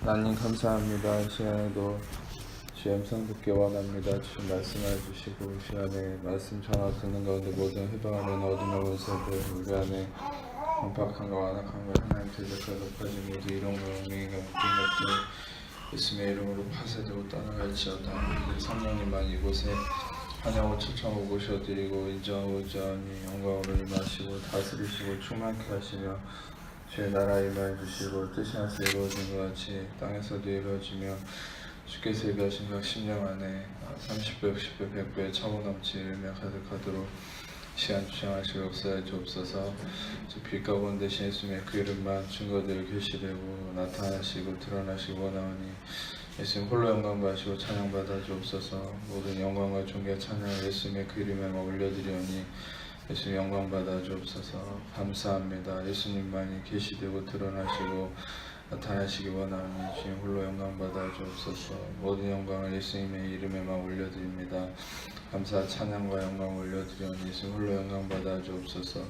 하나님 감사합니다. 이 시간에도 주의 음성 듣기 원합니다. 주님 말씀해 주시고 이 시간에 말씀 전하 듣는 가운데 모든 해방하는 어둠의 원수들 우리 안에 강팍함과 완악함과 하나님 대적과 높아진 모두 이런 영웅이가 모든 것들 예수님의 이름으로 파쇄되고 떠나갈지어다. 성령님만 이곳에 환영을 초청하고 모셔드리고 인정하고 자니 영광으로 임하시고 다스리시고 충만케 하시며 주의 나라 임하여 주시고 뜻이 하나서 이루어진 것 같이 땅에서도 이루어지며 주께서 예비하신 각 심령 안에 30배, 60배, 100배의 차고 넘치 일며 가득하도록 시간 주장하시고 역사에 주옵소서. 빛 가운데 대신 예수님의 그 이름만 증거되어 계시되고 나타나시고 드러나시고 원하오니 예수님 홀로 영광 받으시고 찬양 받아 주옵소서. 모든 영광과 존귀와 찬양을 예수님의 그 이름에만 올려드리오니 예수님 영광 받아 주옵소서. 감사합니다. 예수님만이 계시되고 드러나시고 나타나시기 원하오니 주님 홀로 영광 받아 주옵소서. 모든 영광을 예수님의 이름에만 올려드립니다. 감사 찬양과 영광 올려드리오니 예수님 홀로 영광 받아 주옵소서.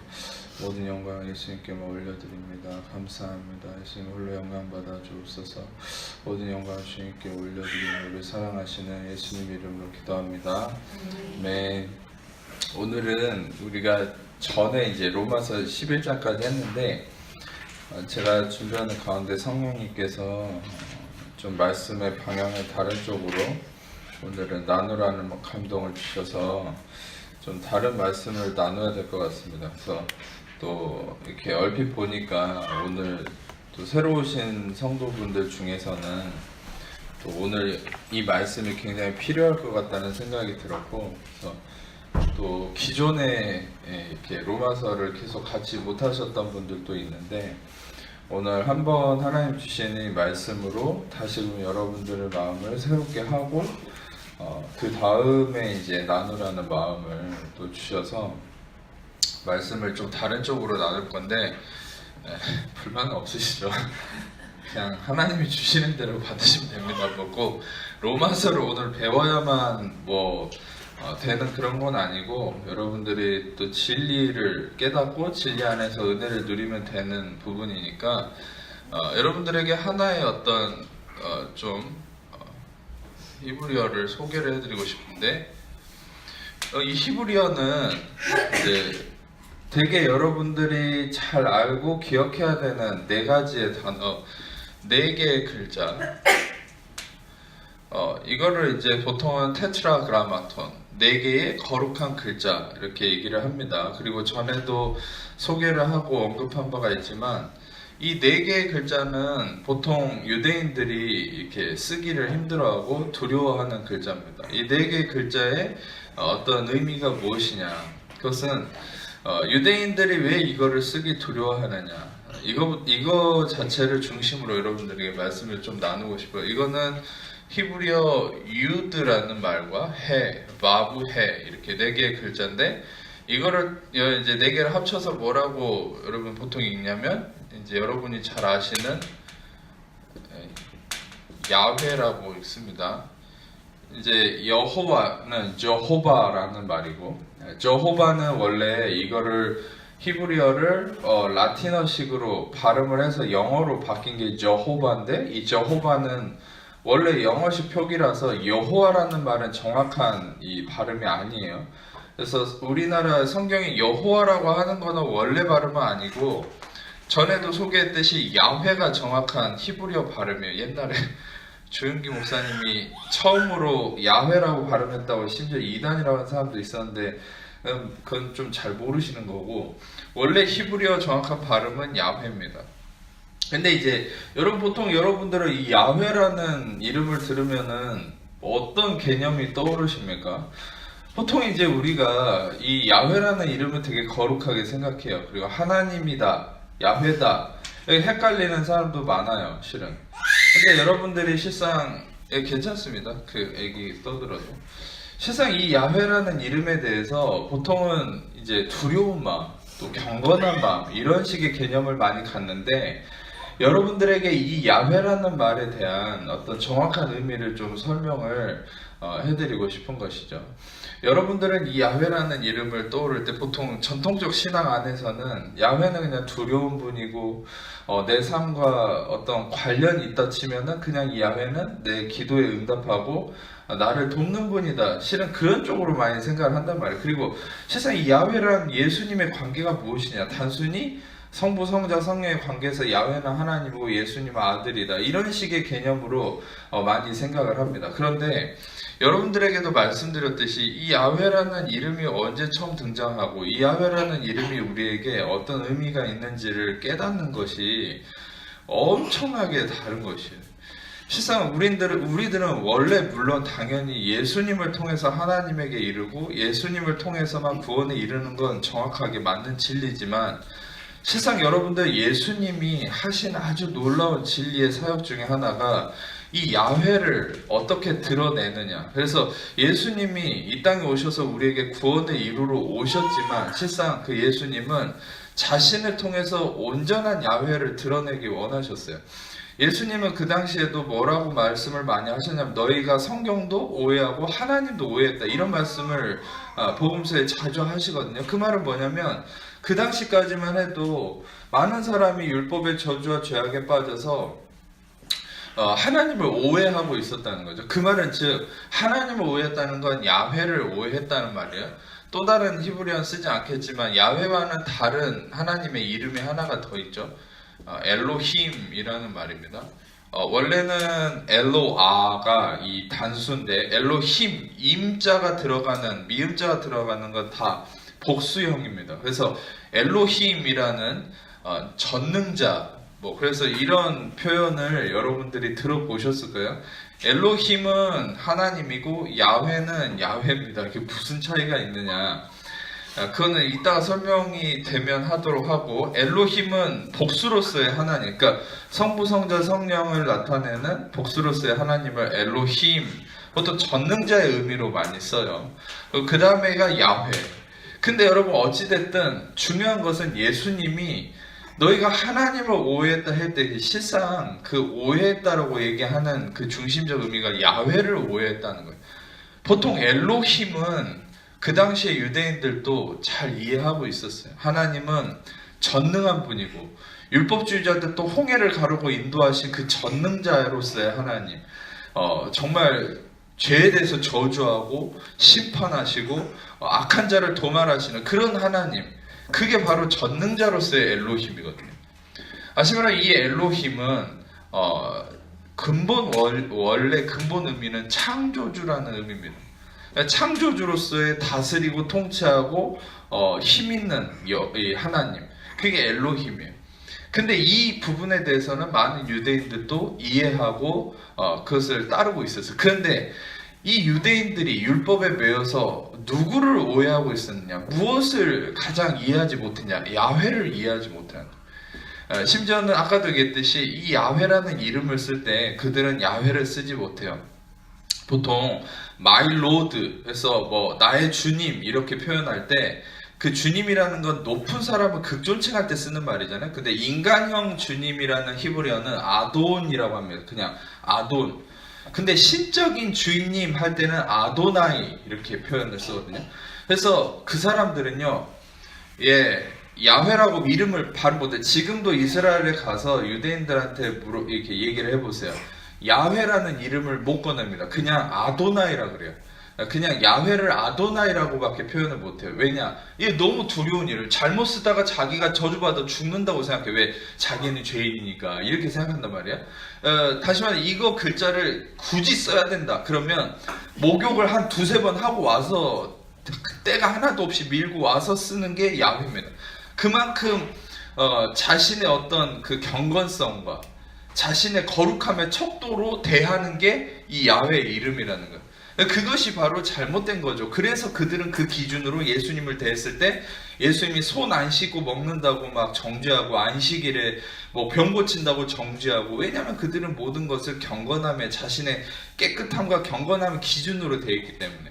모든 영광을 예수님께만 올려드립니다. 감사합니다. 예수님 홀로 영광 받아 주옵소서. 모든 영광을 주님께 올려드리며 우리 사랑하시는 예수님 이름으로 기도합니다. 네. 오늘은 우리가 전에 이제 로마서 11장까지 했는데 제가 준비하는 가운데 성령님께서 좀 말씀의 방향을 다른 쪽으로 오늘은 나누라는 감동을 주셔서 좀 다른 말씀을 나눠야 될 것 같습니다. 그래서 또 이렇게 얼핏 보니까 오늘 또 새로 오신 성도분들 중에서는 또 오늘 이 말씀이 굉장히 필요할 것 같다는 생각이 들었고, 그래서 또 기존에 이렇게 로마서를 계속 같이 못하셨던 분들도 있는데 오늘 한번 하나님 주시는 이 말씀으로 다시금 여러분들의 마음을 새롭게 하고 그 다음에 이제 나누라는 마음을 또 주셔서 말씀을 좀 다른 쪽으로 나눌 건데 불만 없으시죠? 그냥 하나님이 주시는 대로 받으시면 됩니다. 꼭 로마서를 오늘 배워야만 되는 그런 건 아니고 여러분들이 또 진리를 깨닫고 진리 안에서 은혜를 누리면 되는 부분이니까 여러분들에게 하나의 어떤 히브리어를 소개를 해드리고 싶은데 이 히브리어는 이제 되게 여러분들이 잘 알고 기억해야 되는 네 가지의 단어, 네 개의 글자. 이거를 이제 보통은 테트라그라마톤, 네 개의 거룩한 글자 이렇게 얘기를 합니다. 그리고 전에도 소개를 하고 언급한 바가 있지만 이 네 개의 글자는 보통 유대인들이 이렇게 쓰기를 힘들어하고 두려워하는 글자입니다. 이 네 개의 글자의 어떤 의미가 무엇이냐? 그것은 유대인들이 왜 이거를 쓰기 두려워하느냐? 이거 자체를 중심으로 여러분들에게 말씀을 좀 나누고 싶어요. 이거는 히브리어 유드라는 말과 해, 바브, 해 이렇게 네 개의 글자인데 이거를 이제 네 개를 합쳐서 뭐라고 여러분 보통 읽냐면 이제 여러분이 잘 아시는 야훼라고 읽습니다. 이제 여호와는 저호바라는 말이고 저호바는 원래 이거를 히브리어를 라틴어식으로 발음을 해서 영어로 바뀐 게 저호바인데 이 저호바는 원래 영어식 표기라서 여호와라는 말은 정확한 이 발음이 아니에요. 그래서 우리나라 성경에 여호와라고 하는 거는 원래 발음은 아니고 전에도 소개했듯이 야훼가 정확한 히브리어 발음이에요. 옛날에 조윤기 목사님이 처음으로 야훼라고 발음했다고 심지어 이단이라고 하는 사람도 있었는데 그건 좀 잘 모르시는 거고 원래 히브리어 정확한 발음은 야훼입니다. 근데 이제 보통 여러분들은 이 야훼라는 이름을 들으면은 어떤 개념이 떠오르십니까? 보통 이제 우리가 이 야훼라는 이름을 되게 거룩하게 생각해요. 그리고 하나님이다, 야훼다 헷갈리는 사람도 많아요, 실은. 근데 여러분들이 실상 괜찮습니다. 그 얘기 떠들어도 실상 이 야훼라는 이름에 대해서 보통은 이제 두려운 마음, 또 경건한 마음 이런 식의 개념을 많이 갖는데 여러분들에게 이 야훼라는 말에 대한 어떤 정확한 의미를 좀 설명을 해드리고 싶은 것이죠. 여러분들은 이 야훼라는 이름을 떠오를 때 보통 전통적 신앙 안에서는 야훼는 그냥 두려운 분이고 내 삶과 어떤 관련이 있다 치면은 그냥 이 야훼는 내 기도에 응답하고 나를 돕는 분이다. 실은 그런 쪽으로 많이 생각을 한단 말이에요. 그리고 실상 이 야훼랑 예수님의 관계가 무엇이냐? 단순히 성부, 성자, 성령의 관계에서 야훼는 하나님이고 예수님은 아들이다. 이런 식의 개념으로 많이 생각을 합니다. 그런데 여러분들에게도 말씀드렸듯이 이 야훼라는 이름이 언제 처음 등장하고 이 야훼라는 이름이 우리에게 어떤 의미가 있는지를 깨닫는 것이 엄청나게 다른 것이에요. 실상 우리들은 원래 물론 당연히 예수님을 통해서 하나님에게 이르고 예수님을 통해서만 구원에 이르는 건 정확하게 맞는 진리지만 실상 여러분들 예수님이 하신 아주 놀라운 진리의 사역 중에 하나가 이 야훼를 어떻게 드러내느냐. 그래서 예수님이 이 땅에 오셔서 우리에게 구원을 이루러 오셨지만 실상 그 예수님은 자신을 통해서 온전한 야훼를 드러내기 원하셨어요. 예수님은 그 당시에도 뭐라고 말씀을 많이 하셨냐면 너희가 성경도 오해하고 하나님도 오해했다 이런 말씀을 복음서에 자주 하시거든요. 그 말은 뭐냐면 그 당시까지만 해도 많은 사람이 율법의 저주와 죄악에 빠져서 하나님을 오해하고 있었다는 거죠. 그 말은 즉 하나님을 오해했다는 건 야훼를 오해했다는 말이에요. 또 다른 히브리어는 쓰지 않겠지만 야훼와는 다른 하나님의 이름이 하나가 더 있죠. 엘로힘이라는 말입니다. 원래는 엘로아가 이 단수인데 엘로힘 임자가 들어가는 미음자가 들어가는 건 다 복수형입니다. 그래서 엘로힘이라는 전능자 그래서 이런 표현을 여러분들이 들어보셨을 거예요. 엘로힘은 하나님이고 야훼는 야훼입니다. 이게 무슨 차이가 있느냐? 그거는 이따가 설명이 되면 하도록 하고 엘로힘은 복수로서의 하나님, 그러니까 성부, 성자, 성령을 나타내는 복수로서의 하나님을 엘로힘, 보통 전능자의 의미로 많이 써요. 그 다음에가 야훼. 근데 여러분 어찌됐든 중요한 것은 예수님이 너희가 하나님을 오해했다 할 때 실상 그 오해했다라고 얘기하는 그 중심적 의미가 야훼를 오해했다는 거예요. 보통 엘로힘은 그 당시에 유대인들도 잘 이해하고 있었어요. 하나님은 전능한 분이고 율법주의자들 또 홍해를 가르고 인도하신 그 전능자로서의 하나님, 정말 죄에 대해서 저주하고 심판하시고 악한 자를 도말하시는 그런 하나님, 그게 바로 전능자로서의 엘로힘이거든요. 아시거나 이 엘로힘은 원래 근본 의미는 창조주라는 의미입니다. 창조주로서의 다스리고 통치하고 힘 있는 하나님, 그게 엘로힘이에요. 근데 이 부분에 대해서는 많은 유대인들도 이해하고 그것을 따르고 있었어요. 그런데 이 유대인들이 율법에 매여서 누구를 오해하고 있었느냐? 무엇을 가장 이해하지 못했냐? 야훼를 이해하지 못하는. 심지어는 아까도 얘기했듯이 이 야훼라는 이름을 쓸 때 그들은 야훼를 쓰지 못해요. 보통 my lord 해서 나의 주님 이렇게 표현할 때 그 주님이라는 건 높은 사람을 극존칭할 때 쓰는 말이잖아요. 근데 인간형 주님이라는 히브리어는 아돈이라고 합니다. 그냥 아돈. 근데 신적인 주인님 할 때는 아도나이 이렇게 표현을 쓰거든요. 그래서 그 사람들은요, 야훼라고 이름을 바로 못해. 지금도 이스라엘에 가서 유대인들한테 이렇게 얘기를 해보세요. 야훼라는 이름을 못 꺼냅니다. 그냥 아도나이라 그래요. 그냥 야훼를 아도나이라고밖에 표현을 못해요. 왜냐? 이게 너무 두려운 일을 잘못 쓰다가 자기가 저주받아 죽는다고 생각해. 왜? 자기는 죄인이니까 이렇게 생각한단 말이야. 다시 말해 이거 글자를 굳이 써야 된다. 그러면 목욕을 한 두세 번 하고 와서 때가 하나도 없이 밀고 와서 쓰는 게 야훼입니다. 그만큼 자신의 어떤 그 경건성과 자신의 거룩함의 척도로 대하는 게 이 야훼의 이름이라는 거예요. 그것이 바로 잘못된 거죠. 그래서 그들은 그 기준으로 예수님을 대했을 때 예수님이 손 안 씻고 먹는다고 막 정죄하고 안식일에 병 고친다고 정죄하고, 왜냐하면 그들은 모든 것을 경건함에 자신의 깨끗함과 경건함의 기준으로 되어 있기 때문에.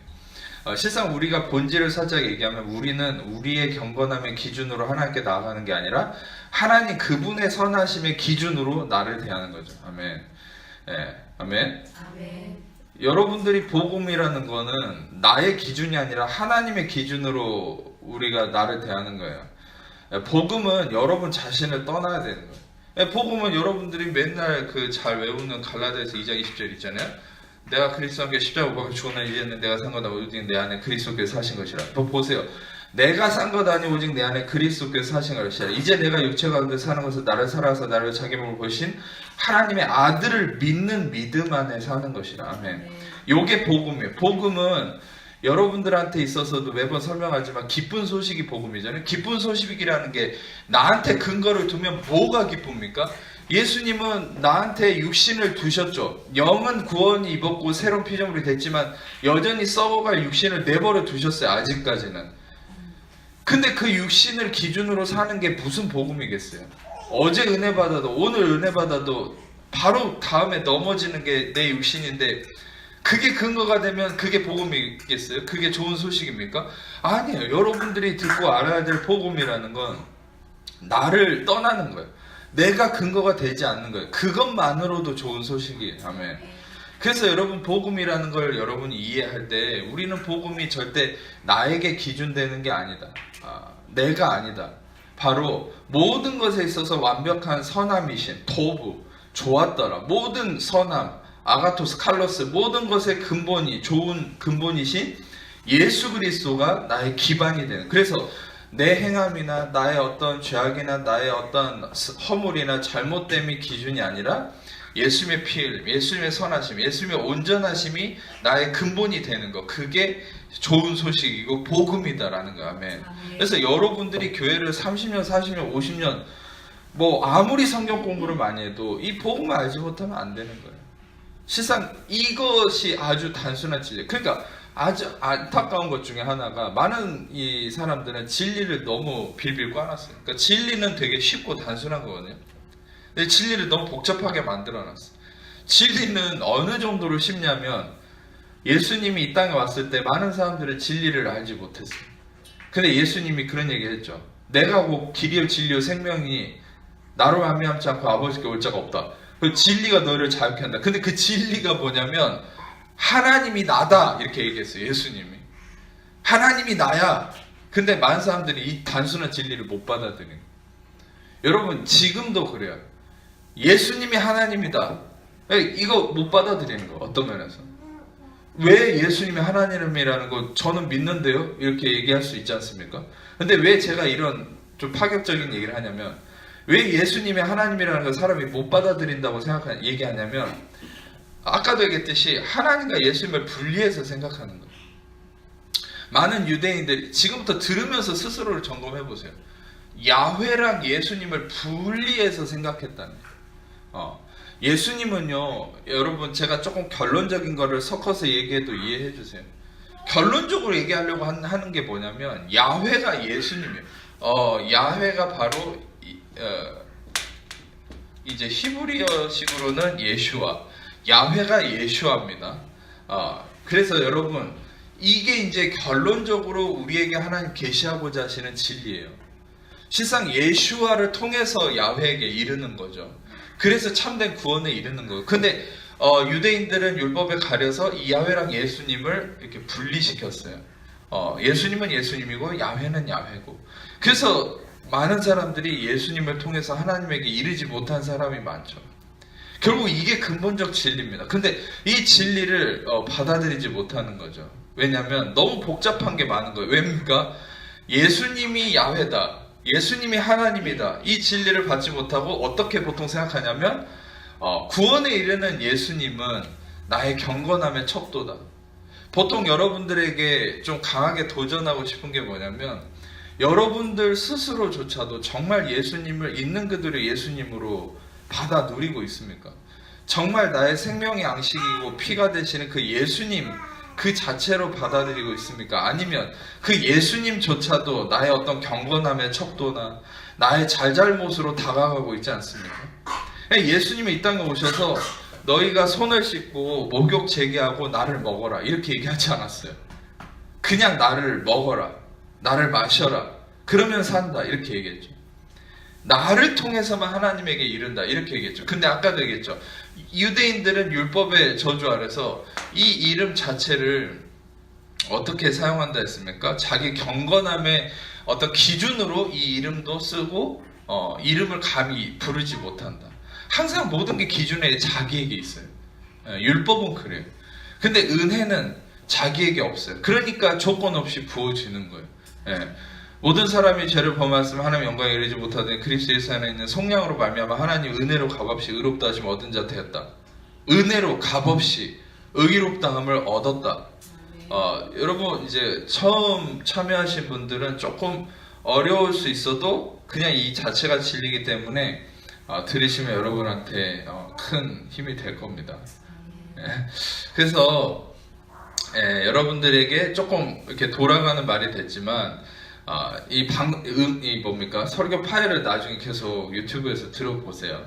실상 우리가 본질을 살짝 얘기하면 우리는 우리의 경건함의 기준으로 하나님께 나아가는 게 아니라 하나님 그분의 선하심의 기준으로 나를 대하는 거죠. 아멘. 예, 아멘. 아멘. 여러분들이 복음이라는 거는 나의 기준이 아니라 하나님의 기준으로 우리가 나를 대하는 거예요. 복음은 여러분 자신을 떠나야 되는 거예요. 복음은 여러분들이 맨날 그 잘 외우는 갈라디아서 2장 20절 있잖아요. 내가 그리스도와 함께 십자가 못 박혀 죽었나 이제는 내가 산 거다 오직 내 안에 그리스도께서 사신 것이라. 또 보세요. 내가 산 것 아니 오직 내 안에 그리스도께서 사신 것이라. 이제 내가 육체 가운데 사는 것은 나를 사랑하사 나를 자기 몸을 보신 하나님의 아들을 믿는 믿음 안에 사는 것이라. 아멘. 요게 복음이에요. 복음은 여러분들한테 있어서도 매번 설명하지만 기쁜 소식이 복음이잖아요. 기쁜 소식이라는 게 나한테 근거를 두면 뭐가 기쁩니까? 예수님은 나한테 육신을 두셨죠. 영은 구원이 입었고 새로운 피조물이 됐지만 여전히 썩어갈 육신을 내버려 두셨어요. 아직까지는. 근데 그 육신을 기준으로 사는 게 무슨 복음이겠어요? 어제 은혜 받아도 오늘 은혜 받아도 바로 다음에 넘어지는 게 내 육신인데 그게 근거가 되면 그게 복음이겠어요? 그게 좋은 소식입니까? 아니에요. 여러분들이 듣고 알아야 될 복음이라는 건 나를 떠나는 거예요. 내가 근거가 되지 않는 거예요. 그것만으로도 좋은 소식이에요. 아멘. 그래서 여러분 복음이라는 걸 여러분이 이해할 때 우리는 복음이 절대 나에게 기준되는 게 아니다. 내가 아니다. 바로 모든 것에 있어서 완벽한 선함이신 도부, 좋았더라. 모든 선함, 아가토스, 칼로스 모든 것의 근본이 좋은 근본이신 예수 그리스도가 나의 기반이 되는. 그래서 내 행함이나 나의 어떤 죄악이나 나의 어떤 허물이나 잘못됨이 기준이 아니라 예수님의 피 흘림, 예수님의 선하심, 예수님의 온전하심이 나의 근본이 되는 거. 그게 좋은 소식이고 복음이다라는 거야. 아멘. 그래서 여러분들이 교회를 30년, 40년, 50년 뭐 아무리 성경 공부를 많이 해도 이 복음을 알지 못하면 안 되는 거예요. 실상 이것이 아주 단순한 진리. 그러니까 아주 안타까운 것 중에 하나가 많은 이 사람들은 진리를 너무 빌빌 꽈놨어요. 그러니까 진리는 되게 쉽고 단순한 거거든요. 근데 진리를 너무 복잡하게 만들어놨어요. 진리는 어느 정도로 쉽냐면 예수님이 이 땅에 왔을 때 많은 사람들은 진리를 알지 못했어요. 근데 예수님이 그런 얘기 했죠. 내가 곧 길이요 진리요 생명이 나로 말미암지 않고 아버지께 올 자가 없다. 그 진리가 너를 자유케 한다. 근데 그 진리가 뭐냐면 하나님이 나다 이렇게 얘기했어요. 예수님이 하나님이 나야. 근데 많은 사람들이 이 단순한 진리를 못 받아들이는 거예요. 여러분 지금도 그래요. 예수님이 하나님이다. 이거 못 받아들이는 거예요. 어떤 면에서 왜 예수님이 하나님이라는 거 저는 믿는데요 이렇게 얘기할 수 있지 않습니까? 근데 왜 제가 이런 좀 파격적인 얘기를 하냐면 왜 예수님이 하나님이라는 걸 사람이 못 받아들인다고 얘기하냐면 아까도 얘기했듯이 하나님과 예수님을 분리해서 생각하는 거예요. 많은 유대인들이 지금부터 들으면서 스스로를 점검해 보세요. 야훼랑 예수님을 분리해서 생각했다는 거예요. 예수님은요, 여러분 제가 조금 결론적인 거를 섞어서 얘기해도 이해해 주세요. 결론적으로 얘기하려고 하는 게 뭐냐면 야훼가 예수님이에요. 야훼가 바로 이제 히브리어식으로는 예슈아, 야훼가 예슈아입니다. 그래서 여러분 이게 이제 결론적으로 우리에게 하나님 계시하고자 하시는 진리예요. 실상 예슈아를 통해서 야훼에게 이르는 거죠. 그래서 참된 구원에 이르는 거예요. 근데 유대인들은 율법에 가려서 이 야훼랑 예수님을 이렇게 분리시켰어요. 예수님은 예수님이고 야훼는 야훼고. 그래서 많은 사람들이 예수님을 통해서 하나님에게 이르지 못한 사람이 많죠. 결국 이게 근본적 진리입니다. 근데 이 진리를 받아들이지 못하는 거죠. 왜냐하면 너무 복잡한 게 많은 거예요. 왜입니까? 예수님이 야훼다, 예수님이 하나님이다, 이 진리를 받지 못하고 어떻게 보통 생각하냐면 구원에 이르는 예수님은 나의 경건함의 척도다. 보통 여러분들에게 좀 강하게 도전하고 싶은 게 뭐냐면 여러분들 스스로조차도 정말 예수님을 있는 그대로 예수님으로 받아 누리고 있습니까? 정말 나의 생명의 양식이고 피가 되시는 그 예수님 그 자체로 받아들이고 있습니까? 아니면 그 예수님조차도 나의 어떤 경건함의 척도나 나의 잘잘못으로 다가가고 있지 않습니까? 예수님이 이 땅에 오셔서 너희가 손을 씻고 목욕 재개하고 나를 먹어라 이렇게 얘기하지 않았어요. 그냥 나를 먹어라, 나를 마셔라, 그러면 산다, 이렇게 얘기했죠. 나를 통해서만 하나님에게 이른다, 이렇게 얘기했죠. 근데 아까도 얘기했죠. 유대인들은 율법의 저주 아래서 이 이름 자체를 어떻게 사용한다 했습니까? 자기 경건함의 어떤 기준으로 이 이름도 쓰고 이름을 감히 부르지 못한다. 항상 모든 게 기준에 자기에게 있어요. 율법은 그래요. 근데 은혜는 자기에게 없어요. 그러니까 조건 없이 부어지는 거예요. 모든 사람이 죄를 범하였으면 하나님 영광에 이르지 못하되 그리스도 예수 안에 있는 속량으로 말미암아 하나님 은혜로 값없이 의롭다 하심 얻은 자 되었다. 은혜로 값없이 의롭다함을 얻었다. 여러분 이제 처음 참여하신 분들은 조금 어려울 수 있어도 그냥 이 자체가 진리이기 때문에 들으시면 여러분한테 큰 힘이 될 겁니다. 그래서 여러분들에게 조금 이렇게 돌아가는 말이 됐지만 이 뭡니까? 설교 파일을 나중에 계속 유튜브에서 들어보세요.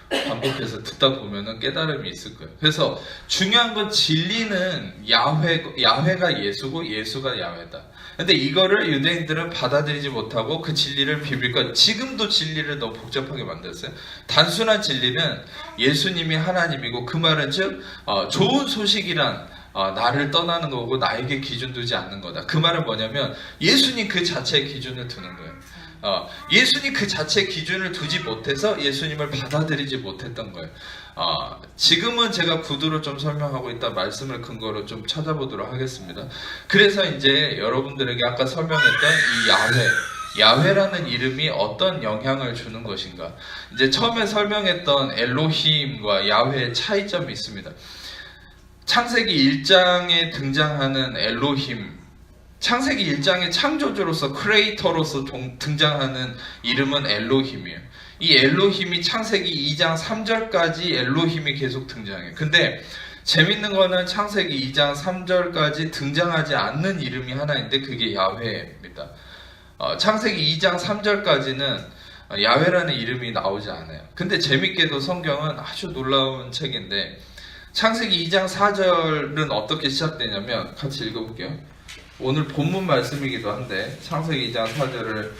반복해서 듣다 보면은 깨달음이 있을 거예요. 그래서 중요한 건 진리는 야훼가 예수고 예수가 야훼다. 근데 이거를 유대인들은 받아들이지 못하고 그 진리를 비빌까 지금도 진리를 너무 복잡하게 만들었어요. 단순한 진리는 예수님이 하나님이고 그 말은 즉 좋은 소식이란 나를 떠나는 거고 나에게 기준 두지 않는 거다. 그 말은 뭐냐면 예수님 그 자체의 기준을 두는 거예요. 예수님 그 자체의 기준을 두지 못해서 예수님을 받아들이지 못했던 거예요. 지금은 제가 구두로 좀 설명하고 있다 말씀을 근거로 좀 찾아보도록 하겠습니다. 그래서 이제 여러분들에게 아까 설명했던 이 야훼라는 이름이 어떤 영향을 주는 것인가. 이제 처음에 설명했던 엘로힘과 야훼의 차이점이 있습니다. 창세기 1장에 등장하는 엘로힘, 창세기 1장의 창조주로서 크리에이터로서 등장하는 이름은 엘로힘이에요. 이 엘로힘이 창세기 2장 3절까지 엘로힘이 계속 등장해요. 근데 재밌는 거는 창세기 2장 3절까지 등장하지 않는 이름이 하나인데 그게 야훼입니다. 창세기 2장 3절까지는 야훼라는 이름이 나오지 않아요. 근데 재밌게도 성경은 아주 놀라운 책인데 창세기 2장 4절은 어떻게 시작되냐면 같이 읽어볼게요. 오늘 본문 말씀이기도 한데 창세기 2장 4절을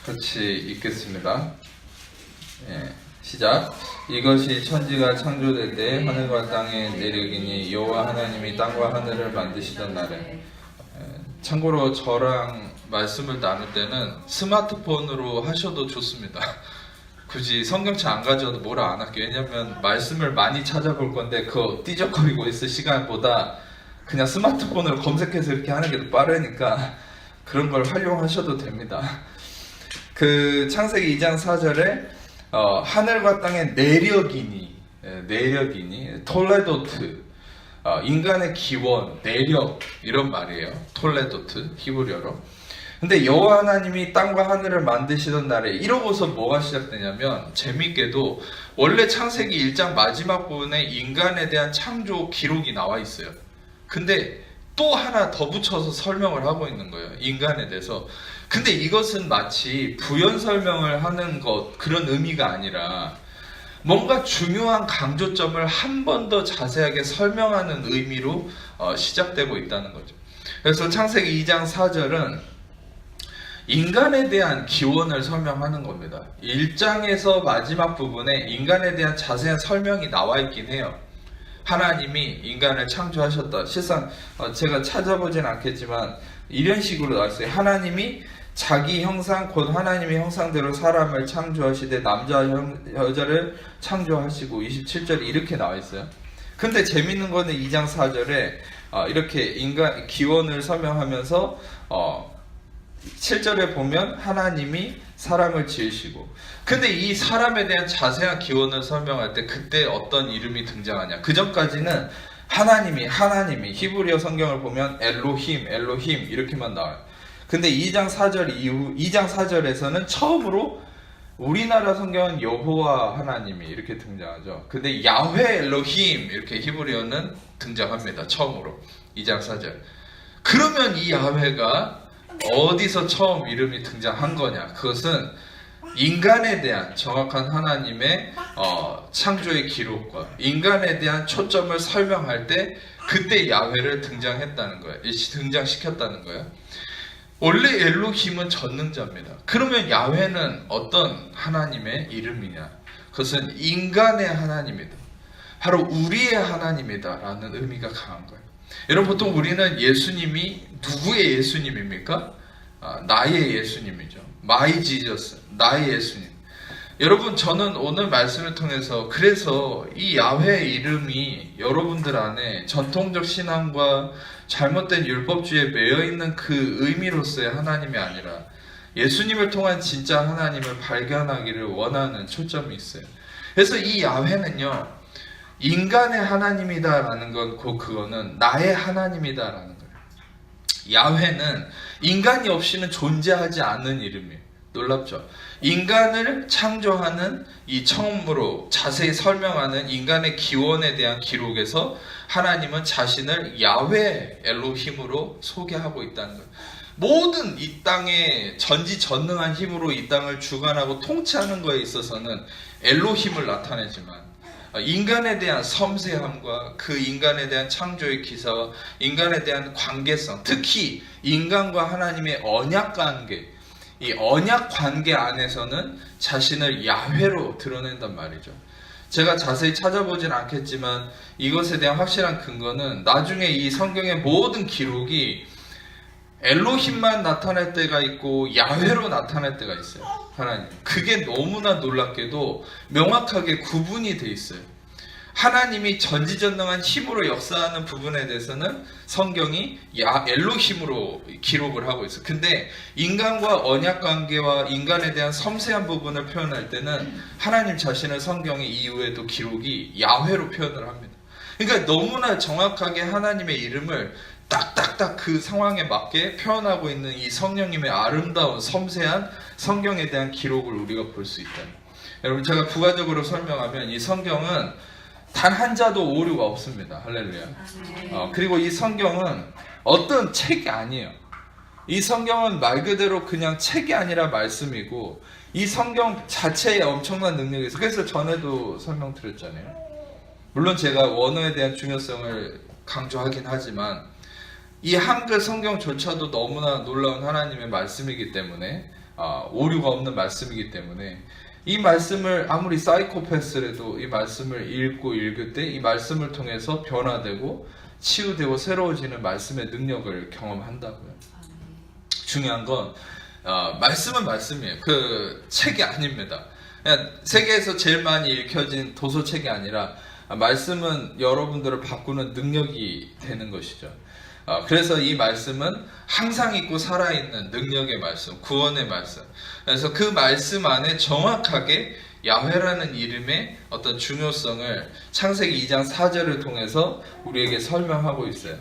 같이 읽겠습니다. 시작. 이것이 천지가 창조될 때 하늘과 땅의 내력이니 여호와 하나님이 땅과 하늘을 만드시던 날에. 참고로 저랑 말씀을 나눌 때는 스마트폰으로 하셔도 좋습니다. 굳이 성경책 안 가져와도 뭐라 안 할게요. 왜냐면 말씀을 많이 찾아볼 건데 그거 띠적거리고 있을 시간보다 그냥 스마트폰으로 검색해서 이렇게 하는 게 더 빠르니까 그런 걸 활용하셔도 됩니다. 그 창세기 2장 4절에 하늘과 땅의 내력이니 톨레도트, 인간의 기원, 내력 이런 말이에요. 톨레도트 히브리어로. 근데 여호와 하나님이 땅과 하늘을 만드시던 날에 이러고서 뭐가 시작되냐면 재밌게도 원래 창세기 1장 마지막 부분에 인간에 대한 창조 기록이 나와 있어요. 근데 또 하나 더 붙여서 설명을 하고 있는 거예요. 인간에 대해서. 근데 이것은 마치 부연 설명을 하는 것 그런 의미가 아니라 뭔가 중요한 강조점을 한 번 더 자세하게 설명하는 의미로 시작되고 있다는 거죠. 그래서 창세기 2장 4절은 인간에 대한 기원을 설명하는 겁니다. 1장에서 마지막 부분에 인간에 대한 자세한 설명이 나와 있긴 해요. 하나님이 인간을 창조하셨다. 실상 제가 찾아보진 않겠지만 이런 식으로 나와 있어요. 하나님이 자기 형상 곧 하나님의 형상대로 사람을 창조하시되 남자와 여자를 창조하시고 27절에 이렇게 나와 있어요. 근데 재밌는 거는 2장 4절에 이렇게 인간 기원을 설명하면서 7절에 보면 하나님이 사람을 지으시고, 근데 이 사람에 대한 자세한 기원을 설명할 때 그때 어떤 이름이 등장하냐. 그 전까지는 하나님이 히브리어 성경을 보면 엘로힘 이렇게만 나와요. 근데 2장 4절 이후 2장 4절에서는 처음으로 우리나라 성경은 여호와 하나님이 이렇게 등장하죠. 근데 야훼 엘로힘 이렇게 히브리어는 등장합니다. 처음으로 2장 4절. 그러면 이 야훼가 어디서 처음 이름이 등장한 거냐? 그것은 인간에 대한 정확한 하나님의 창조의 기록과 인간에 대한 초점을 설명할 때 그때 야훼를 등장했다는 거예요. 등장시켰다는 거예요. 원래 엘로힘은 전능자입니다. 그러면 야훼는 어떤 하나님의 이름이냐? 그것은 인간의 하나님이다. 바로 우리의 하나님이다 라는 의미가 강한 거예요. 여러분, 보통 우리는 예수님이 누구의 예수님입니까? 나의 예수님이죠. My Jesus, 나의 예수님. 여러분, 저는 오늘 말씀을 통해서 그래서 이 야훼 이름이 여러분들 안에 전통적 신앙과 잘못된 율법주의에 매여있는 그 의미로서의 하나님이 아니라 예수님을 통한 진짜 하나님을 발견하기를 원하는 초점이 있어요. 그래서 이 야훼는요, 인간의 하나님이다라는 건 곧 그거는 나의 하나님이다라는 거예요. 야훼는 인간이 없이는 존재하지 않는 이름이에요. 놀랍죠? 인간을 창조하는 이 처음으로 자세히 설명하는 인간의 기원에 대한 기록에서 하나님은 자신을 야훼 엘로힘으로 소개하고 있다는 거예요. 모든 이 땅의 전지전능한 힘으로 이 땅을 주관하고 통치하는 거에 있어서는 엘로힘을 나타내지만 인간에 대한 섬세함과 그 인간에 대한 창조의 기사와 인간에 대한 관계성, 특히 인간과 하나님의 언약 관계, 이 언약 관계 안에서는 자신을 야훼로 드러낸단 말이죠. 제가 자세히 찾아보진 않겠지만 이것에 대한 확실한 근거는 나중에 이 성경의 모든 기록이 엘로힘만 나타날 때가 있고 야훼로 나타날 때가 있어요. 하나님. 그게 너무나 놀랍게도 명확하게 구분이 돼 있어요. 하나님이 전지전능한 힘으로 역사하는 부분에 대해서는 성경이 엘로힘으로 기록을 하고 있어요. 근데 인간과 언약관계와 인간에 대한 섬세한 부분을 표현할 때는 하나님 자신을 성경의 이후에도 기록이 야훼로 표현을 합니다. 그러니까 너무나 정확하게 하나님의 이름을 딱딱딱 그 상황에 맞게 표현하고 있는 이 성령님의 아름다운 섬세한 성경에 대한 기록을 우리가 볼 수 있다. 여러분, 제가 부가적으로 설명하면 이 성경은 단 한 자도 오류가 없습니다. 할렐루야. 그리고 이 성경은 어떤 책이 아니에요. 이 성경은 말 그대로 그냥 책이 아니라 말씀이고 이 성경 자체에 엄청난 능력이 있어요. 그래서 전에도 설명드렸잖아요. 물론 제가 원어에 대한 중요성을 강조하긴 하지만 이 한글 성경조차도 너무나 놀라운 하나님의 말씀이기 때문에 오류가 없는 말씀이기 때문에 이 말씀을 아무리 사이코패스라도 이 말씀을 읽을 때 이 말씀을 통해서 변화되고 치유되고 새로워지는 말씀의 능력을 경험한다고요. 중요한 건 말씀은 말씀이에요. 그 책이 아닙니다. 그냥 세계에서 제일 많이 읽혀진 도서책이 아니라 말씀은 여러분들을 바꾸는 능력이 되는 것이죠. 그래서 이 말씀은 항상 있고 살아있는 능력의 말씀, 구원의 말씀. 그래서 그 말씀 안에 정확하게 야훼라는 이름의 어떤 중요성을 창세기 2장 4절을 통해서 우리에게 설명하고 있어요.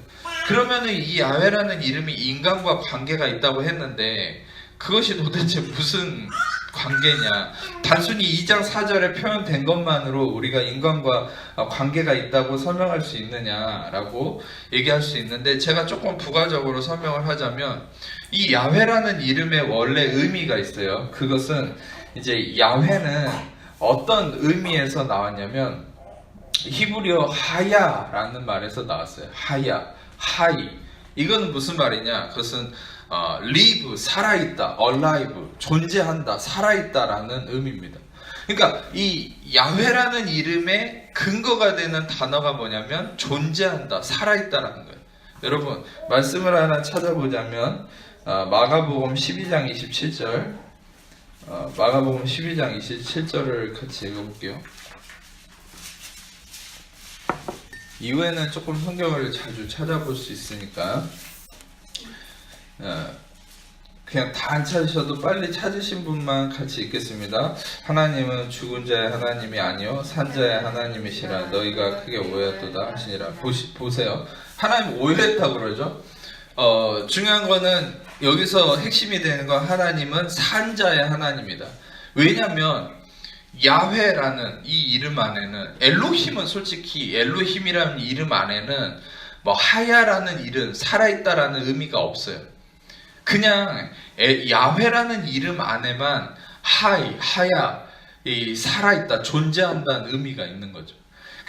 그러면 이 야훼라는 이름이 인간과 관계가 있다고 했는데 그것이 도대체 무슨 관계냐? 단순히 2장 4절에 표현된 것만으로 우리가 인간과 관계가 있다고 설명할 수 있느냐라고 얘기할 수 있는데, 제가 조금 부가적으로 설명을 하자면 이 야훼라는 이름의 원래 의미가 있어요. 그것은 이제 야훼는 어떤 의미에서 나왔냐면 히브리어 하야라는 말에서 나왔어요. 하야, 하이. 이건 무슨 말이냐? 그것은 live, 살아있다, alive, 존재한다, 살아있다라는 의미입니다. 그러니까 이 야훼라는 이름의 근거가 되는 단어가 뭐냐면 존재한다, 살아있다라는 거예요. 여러분, 말씀을 하나 찾아보자면 마가복음 12장 27절, 마가복음 12장 27절을 같이 읽어볼게요. 이후에는 조금 성경을 자주 찾아볼 수 있으니까 그냥 다 안 찾으셔도 빨리 찾으신 분만 같이 읽겠습니다. 하나님은 죽은 자의 하나님이 아니요 산 자의 하나님이시라 너희가 크게 오해했도다 하시니라. 보세요. 하나님 오해했다고 그러죠. 중요한 거는 여기서 핵심이 되는 건 하나님은 산 자의 하나님이다. 왜냐하면 야훼라는 이 이름 안에는, 엘로힘은 솔직히 엘로힘이라는 이름 안에는 뭐 하야라는 이름, 살아있다라는 의미가 없어요. 그냥 야훼라는 이름 안에만 하이, 하야, 이 살아있다, 존재한다는 의미가 있는 거죠.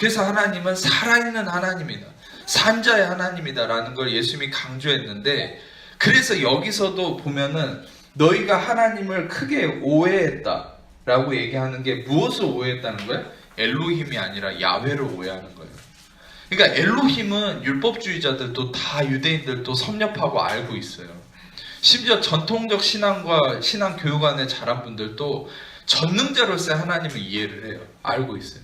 그래서 하나님은 살아있는 하나님이다, 산자의 하나님이다라는 걸 예수님이 강조했는데, 그래서 여기서도 보면은 너희가 하나님을 크게 오해했다라고 얘기하는 게 무엇을 오해했다는 거예요? 엘로힘이 아니라 야훼를 오해하는 거예요. 그러니까 엘로힘은 율법주의자들도 다 유대인들도 섭렵하고 알고 있어요. 심지어 전통적 신앙과 신앙 교육 안에 자란 분들도 전능자로서의 하나님을 이해를 해요. 알고 있어요.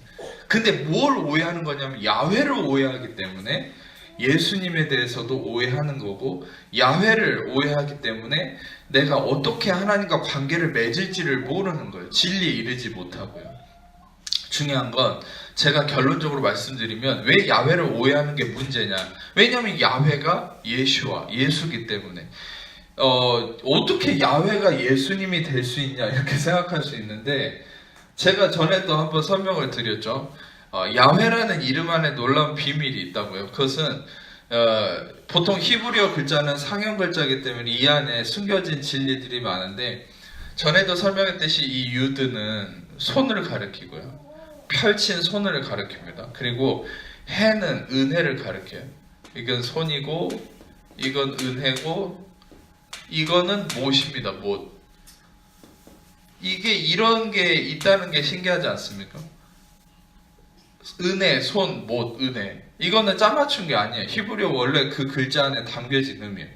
근데 뭘 오해하는 거냐면 야훼를 오해하기 때문에 예수님에 대해서도 오해하는 거고, 야훼를 오해하기 때문에 내가 어떻게 하나님과 관계를 맺을지를 모르는 거예요. 진리에 이르지 못하고요. 중요한 건 제가 결론적으로 말씀드리면 왜 야훼를 오해하는 게 문제냐, 왜냐하면 야훼가 예수와 예수기 때문에. 어떻게 야훼가 예수님이 될 수 있냐 이렇게 생각할 수 있는데, 제가 전에도 한번 설명을 드렸죠. 야훼라는 이름 안에 놀라운 비밀이 있다고요. 그것은 보통 히브리어 글자는 상형 글자이기 때문에 이 안에 숨겨진 진리들이 많은데, 전에도 설명했듯이 이 유드는 손을 가리키고요, 펼친 손을 가리킵니다. 그리고 해는 은혜를 가리켜요. 이건 손이고 이건 은혜고 이거는 못입니다. 못. 이게 이런 게 있다는 게 신기하지 않습니까? 은혜, 손, 못, 은혜. 이거는 짜맞춘 게 아니에요. 히브리어 원래 그 글자 안에 담겨진 의미예요.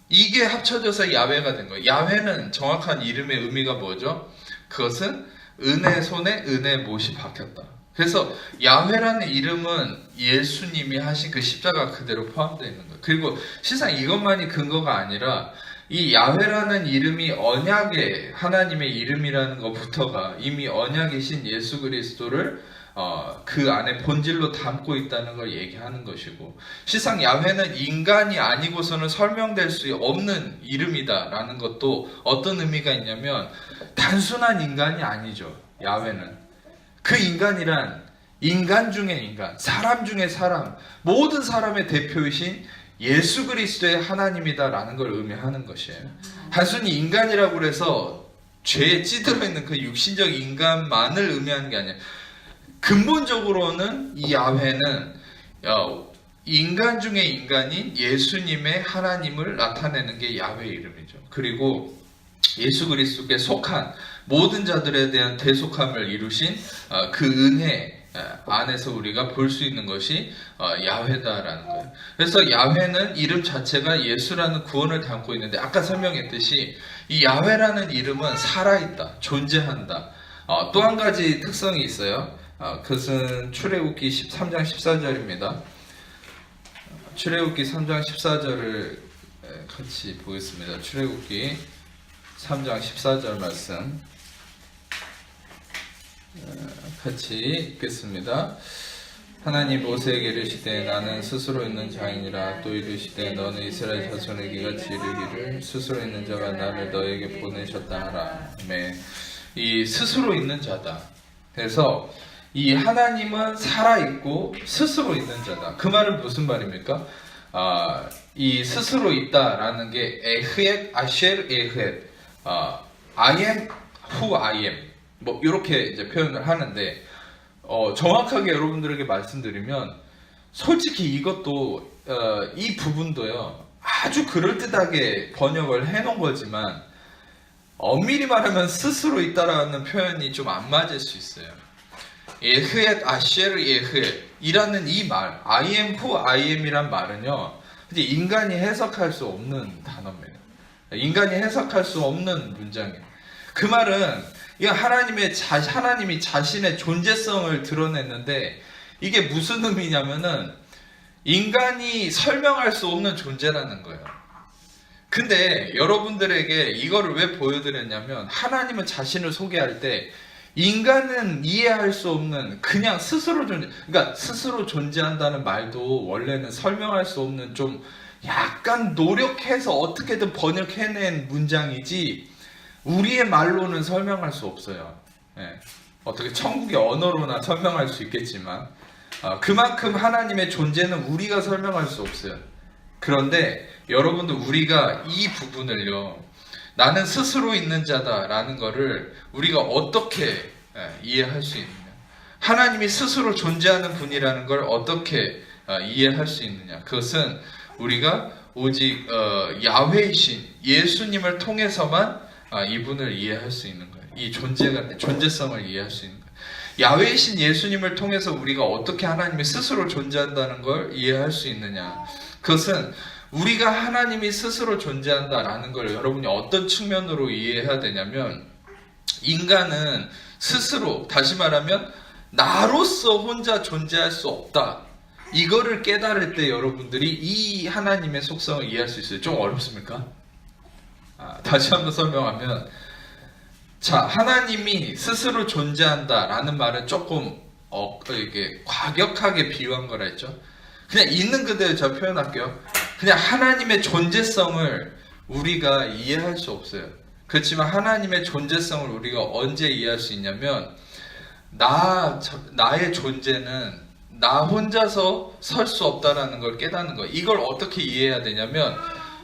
이게 합쳐져서 야훼가 된 거예요. 야훼는 정확한 이름의 의미가 뭐죠? 그것은 은혜 손에 은혜 못이 박혔다. 그래서 야훼라는 이름은 예수님이 하신 그 십자가 그대로 포함되어 있는 거예요. 그리고 실상 이것만이 근거가 아니라 이 야훼라는 이름이 언약의 하나님의 이름이라는 것부터가 이미 언약이신 예수 그리스도를 그 안에 본질로 담고 있다는 걸 얘기하는 것이고, 실상 야훼는 인간이 아니고서는 설명될 수 없는 이름이다라는 것도 어떤 의미가 있냐면 단순한 인간이 아니죠. 야훼는 그 인간이란 인간 중에 인간, 사람 중에 사람, 모든 사람의 대표이신 예수 그리스도의 하나님이다라는 걸 의미하는 것이에요. 단순히 인간이라고 해서 죄에 찌들어 있는 그 육신적 인간만을 의미하는 게 아니에요. 근본적으로는 이 야훼는 인간 중에 인간인 예수님의 하나님을 나타내는 게 야훼 이름이죠. 그리고 예수 그리스도께 속한 모든 자들에 대한 대속함을 이루신 그 은혜 안에서 우리가 볼 수 있는 것이 야훼다라는 거예요. 그래서 야훼는 이름 자체가 예수라는 구원을 담고 있는데, 아까 설명했듯이 이 야훼라는 이름은 살아있다, 존재한다. 또 한 가지 특성이 있어요. 그것은 출애굽기 3장 14절입니다. 출애굽기 3장 14절을 같이 보겠습니다. 출애굽기 3장 14절 말씀 같이 읽겠습니다. 하나님 모세에게 이르시되 나는 스스로 있는 자이니라. 또 이르시되 너는 이스라엘 자손에게 같이 이르기를 스스로 있는 자가 나를 너에게 보내셨다 하라. 이 스스로 있는 자다. 그래서 이 하나님은 살아있고 스스로 있는 자다. 그 말은 무슨 말입니까? 이 스스로 있다라는 게 에흐엣 아쉘 에흐엣 I am who I am 뭐 이렇게 이제 표현을 하는데, 정확하게 여러분들에게 말씀드리면 솔직히 이것도 이 부분도요 아주 그럴듯하게 번역을 해놓은 거지만 엄밀히 말하면 스스로 있다라는 표현이 좀 안 맞을 수 있어요. 에흐엣 아쉘 에흐엣 이라는 이 말, I am who I am 이란 말은요 이제 인간이 해석할 수 없는 단어입니다. 인간이 해석할 수 없는 문장이에요. 그 말은 하나님이 자신의 존재성을 드러냈는데, 이게 무슨 의미냐면은 인간이 설명할 수 없는 존재라는 거예요. 근데 여러분들에게 이거를 왜 보여드렸냐면, 하나님은 자신을 소개할 때 인간은 이해할 수 없는 그냥 스스로 그러니까 스스로 존재한다는 말도 원래는 설명할 수 없는 좀 약간 노력해서 어떻게든 번역해낸 문장이지 우리의 말로는 설명할 수 없어요. 어떻게 천국의 언어로나 설명할 수 있겠지만 그만큼 하나님의 존재는 우리가 설명할 수 없어요. 그런데 여러분들, 우리가 이 부분을요, 나는 스스로 있는 자다 라는 거를 우리가 어떻게 이해할 수 있느냐. 하나님이 스스로 존재하는 분이라는 걸 어떻게 이해할 수 있느냐? 그것은 우리가 오직 야훼이신 예수님을 통해서만 이분을 이해할 수 있는 거예요. 이 존재성을 이해할 수 있는 거예요. 야훼이신 예수님을 통해서 우리가 어떻게 하나님이 스스로 존재한다는 걸 이해할 수 있느냐? 그것은 우리가 하나님이 스스로 존재한다라는 걸 여러분이 어떤 측면으로 이해해야 되냐면, 인간은 스스로, 다시 말하면 나로서 혼자 존재할 수 없다, 이거를 깨달을 때 여러분들이 이 하나님의 속성을 이해할 수 있어요. 좀 어렵습니까? 다시 한번 설명하면, 자, 하나님이 스스로 존재한다라는 말은 조금 이게 과격하게 비유한 거라 했죠. 그냥 있는 그대로 제가 표현할게요. 그냥 하나님의 존재성을 우리가 이해할 수 없어요. 그렇지만 하나님의 존재성을 우리가 언제 이해할 수 있냐면, 나의 존재는 나 혼자서 설 수 없다라는 걸 깨닫는 거예요. 이걸 어떻게 이해해야 되냐면,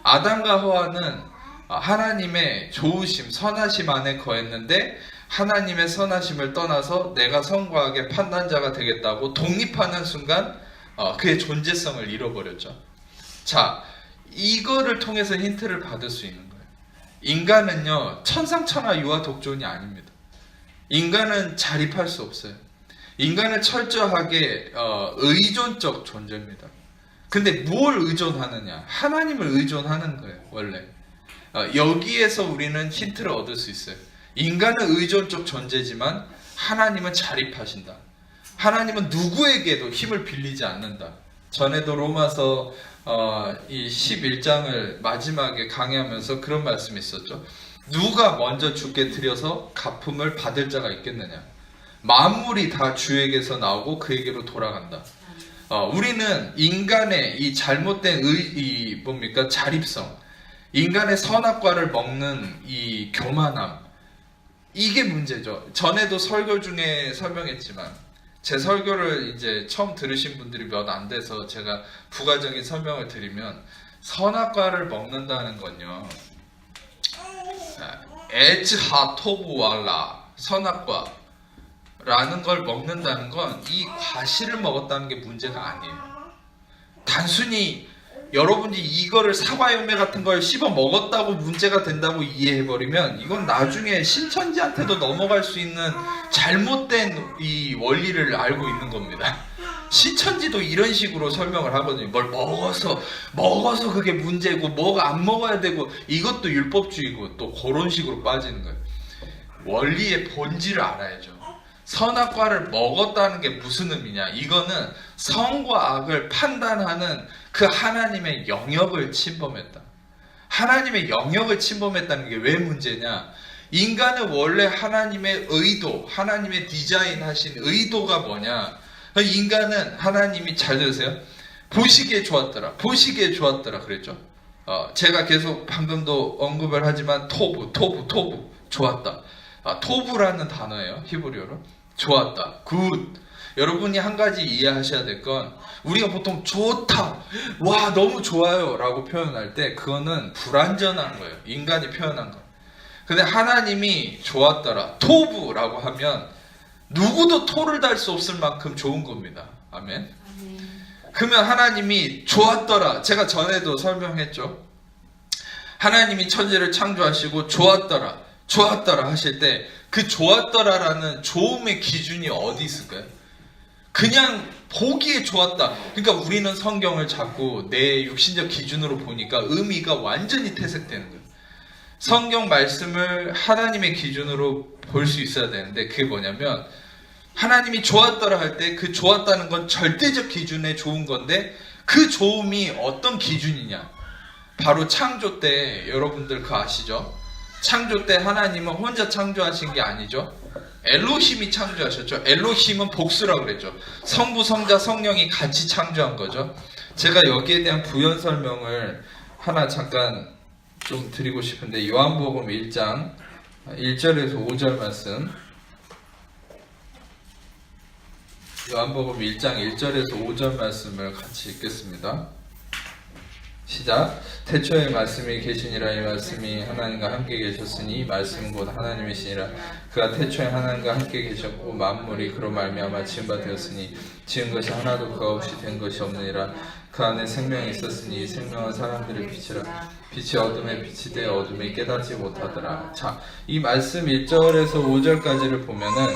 아담과 하와는 하나님의 좋으심, 선하심 안에 거했는데, 하나님의 선하심을 떠나서 내가 선과 악의 판단자가 되겠다고 독립하는 순간 그의 존재성을 잃어버렸죠. 자, 이거를 통해서 힌트를 받을 수 있는 거예요. 인간은요, 천상천하 유아 독존이 아닙니다. 인간은 자립할 수 없어요. 인간은 철저하게 의존적 존재입니다. 근데 뭘 의존하느냐? 하나님을 의존하는 거예요, 원래. 여기에서 우리는 힌트를 얻을 수 있어요. 인간은 의존적 존재지만 하나님은 자립하신다. 하나님은 누구에게도 힘을 빌리지 않는다. 전에도 로마서 이 11장을 마지막에 강의하면서 그런 말씀이 있었죠. 누가 먼저 주께 드려서 갚음을 받을 자가 있겠느냐? 만물이 다 주에게서 나오고 그에게로 돌아간다. 우리는 인간의 이 잘못된 자립성, 인간의 선악과를 먹는 이 교만함, 이게 문제죠. 전에도 설교 중에 설명했지만, 제 설교를 이제 처음 들으신 분들이 몇 안 돼서 제가 부가적인 설명을 드리면, 선악과를 먹는다는 건요, 에즈하토부왈라, 선악과라는 걸 먹는다는 건 이 과실을 먹었다는 게 문제가 아니에요. 단순히 여러분이 이거를 사과 열매 같은 걸 씹어 먹었다고 문제가 된다고 이해해버리면, 이건 나중에 신천지한테도 넘어갈 수 있는 잘못된 이 원리를 알고 있는 겁니다. 신천지도 이런 식으로 설명을 하거든요. 뭘 먹어서 그게 문제고, 뭐가 안 먹어야 되고, 이것도 율법주의고, 또 그런 식으로 빠지는 거예요. 원리의 본질을 알아야죠. 선악과를 먹었다는 게 무슨 의미냐? 이거는 선과 악을 판단하는 그 하나님의 영역을 침범했다. 하나님의 영역을 침범했다는 게 왜 문제냐? 인간은 원래 하나님의 의도, 하나님의 디자인하신 의도가 뭐냐? 인간은 하나님이, 잘 들으세요, 보시기에 좋았더라, 보시기에 좋았더라 그랬죠. 제가 계속 방금도 언급을 하지만 토부 좋았다. 토부라는 단어예요, 히브리어로. 좋았다, 굿. 여러분이 한 가지 이해하셔야 될 건, 우리가 보통 좋다, 와 너무 좋아요 라고 표현할 때 그거는 불완전한 거예요. 인간이 표현한 거. 근데 하나님이 좋았더라, 토부라고 하면 누구도 토를 달 수 없을 만큼 좋은 겁니다. 아멘. 그러면 하나님이 좋았더라, 제가 전에도 설명했죠. 하나님이 천지를 창조하시고 좋았더라 하실 때, 그 좋았더라라는 좋음의 기준이 어디 있을까요? 그냥 보기에 좋았다. 그러니까 우리는 성경을 자꾸 내 육신적 기준으로 보니까 의미가 완전히 퇴색되는 거예요. 성경 말씀을 하나님의 기준으로 볼 수 있어야 되는데, 그게 뭐냐면, 하나님이 좋았더라 할 때 그 좋았다는 건 절대적 기준에 좋은 건데, 그 좋음이 어떤 기준이냐? 바로 창조 때, 여러분들 그거 아시죠? 창조 때 하나님은 혼자 창조하신 게 아니죠. 엘로힘이 창조하셨죠. 엘로힘은 복수라고 그랬죠. 성부, 성자, 성령이 같이 창조한 거죠. 제가 여기에 대한 부연 설명을 하나 잠깐 좀 드리고 싶은데, 요한복음 1장 1절에서 5절 말씀, 요한복음 1장 1절에서 5절 말씀을 같이 읽겠습니다. 시작. 태초에 말씀이 계시니라. 이 말씀이 하나님과 함께 계셨으니 이 말씀은 곧 하나님이시니라. 그가 태초에 하나님과 함께 계셨고 만물이 그로 말미암아 지은 바 되었으니 지은 것이 하나도 그가 없이 된 것이 없느니라. 그 안에 생명이 있었으니 이 생명은 사람들의 빛이라. 빛이 어둠에 비치되 어둠이 깨닫지 못하더라. 자, 이 말씀 1절에서 5절까지를 보면은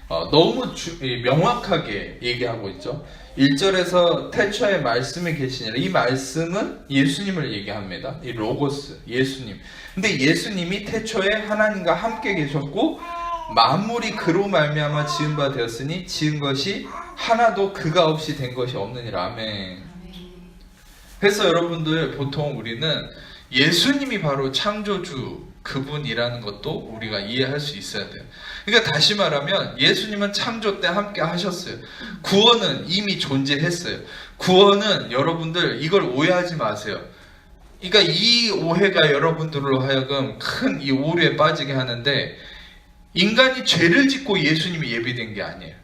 너무 명확하게 얘기하고 있죠. 1절에서 태초에 말씀이 계시니라. 이 말씀은 예수님을 얘기합니다. 이 로고스, 예수님. 근데 예수님이 태초에 하나님과 함께 계셨고 만물이 그로 말미암아 지은 바 되었으니 지은 것이 하나도 그가 없이 된 것이 없느니라. 아멘. 그래서 여러분들 보통 우리는 예수님이 바로 창조주 그분이라는 것도 우리가 이해할 수 있어야 돼요. 그러니까 다시 말하면 예수님은 창조 때 함께 하셨어요. 구원은 이미 존재했어요. 구원은 여러분들 이걸 오해하지 마세요. 그러니까 이 오해가 여러분들로 하여금 큰 이 오류에 빠지게 하는데, 인간이 죄를 짓고 예수님이 예비된 게 아니에요.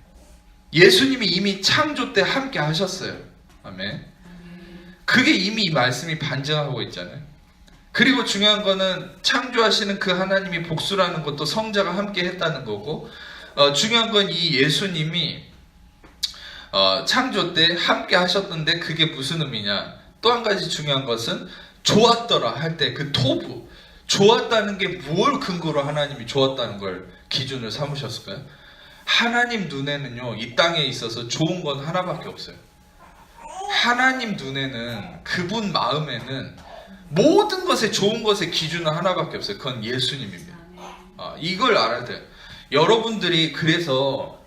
예수님이 이미 창조 때 함께 하셨어요. 아멘. 그게 이미 이 말씀이 반증하고 있잖아요. 그리고 중요한 거는 창조하시는 그 하나님이 복수라는 것도 성자가 함께 했다는 거고, 중요한 건 이 예수님이 창조 때 함께 하셨는데 그게 무슨 의미냐. 또 한 가지 중요한 것은 좋았더라 할 때 그 토부, 좋았다는 게 뭘 근거로 하나님이 좋았다는 걸 기준을 삼으셨을까요? 하나님 눈에는요, 이 땅에 있어서 좋은 건 하나밖에 없어요. 하나님 눈에는, 그분 마음에는 모든 것에 좋은 것의 기준은 하나밖에 없어요. 그건 예수님입니다. 이걸 알아야 돼요. 여러분들이 그래서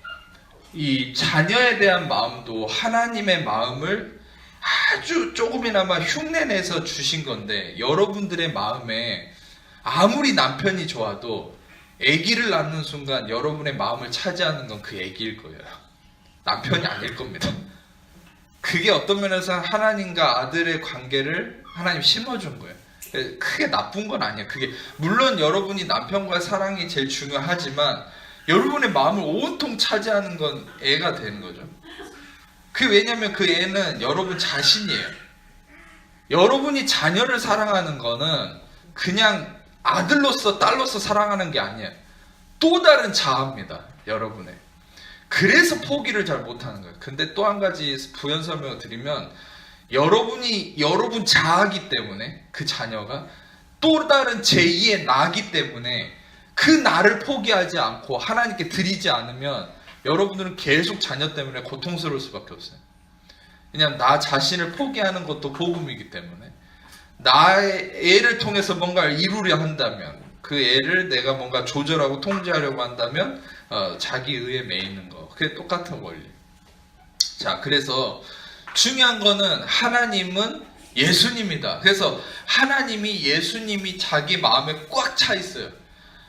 이 자녀에 대한 마음도 하나님의 마음을 아주 조금이나마 흉내내서 주신 건데, 여러분들의 마음에 아무리 남편이 좋아도 아기를 낳는 순간 여러분의 마음을 차지하는 건 그 아기일 거예요. 남편이 아닐 겁니다. 그게 어떤 면에서 하나님과 아들의 관계를 하나님 심어준 거예요. 크게 나쁜 건 아니에요. 그게 물론 여러분이 남편과의 사랑이 제일 중요하지만 여러분의 마음을 온통 차지하는 건 애가 되는 거죠. 왜냐하면 그 애는 여러분 자신이에요. 여러분이 자녀를 사랑하는 거는 그냥 아들로서 딸로서 사랑하는 게 아니에요. 또 다른 자아입니다. 여러분의. 그래서 포기를 잘 못하는 거예요. 근데 또 한 가지 부연 설명을 드리면, 여러분이 여러분 자아기 때문에 그 자녀가 또 다른 제2의 나기 때문에 그 나를 포기하지 않고 하나님께 드리지 않으면 여러분들은 계속 자녀 때문에 고통스러울 수밖에 없어요. 그냥 나 자신을 포기하는 것도 복음이기 때문에, 나의 애를 통해서 뭔가를 이루려 한다면, 그 애를 내가 뭔가 조절하고 통제하려고 한다면 자기 의에 매이는 거, 그게 똑같은 원리. 자, 그래서 중요한 거는 하나님은 예수님이다. 그래서 하나님이, 예수님이 자기 마음에 꽉 차 있어요.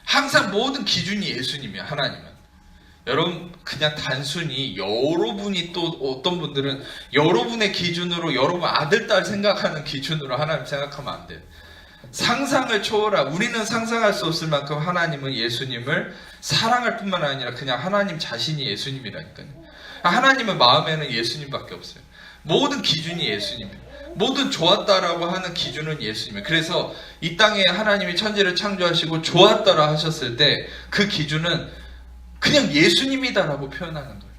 항상 모든 기준이 예수님이야. 하나님은. 여러분, 그냥 단순히 여러분이, 또 어떤 분들은 여러분의 기준으로, 여러분 아들, 딸 생각하는 기준으로 하나님 생각하면 안 돼요. 상상을 초월한, 우리는 상상할 수 없을 만큼 하나님은 예수님을 사랑할 뿐만 아니라 그냥 하나님 자신이 예수님이라니까요. 하나님의 마음에는 예수님밖에 없어요. 모든 기준이 예수님이에요. 모든 좋았다라고 하는 기준은 예수님이에요. 그래서 이 땅에 하나님이 천지를 창조하시고 좋았다라 하셨을 때 그 기준은 그냥 예수님이다라고 표현하는 거예요.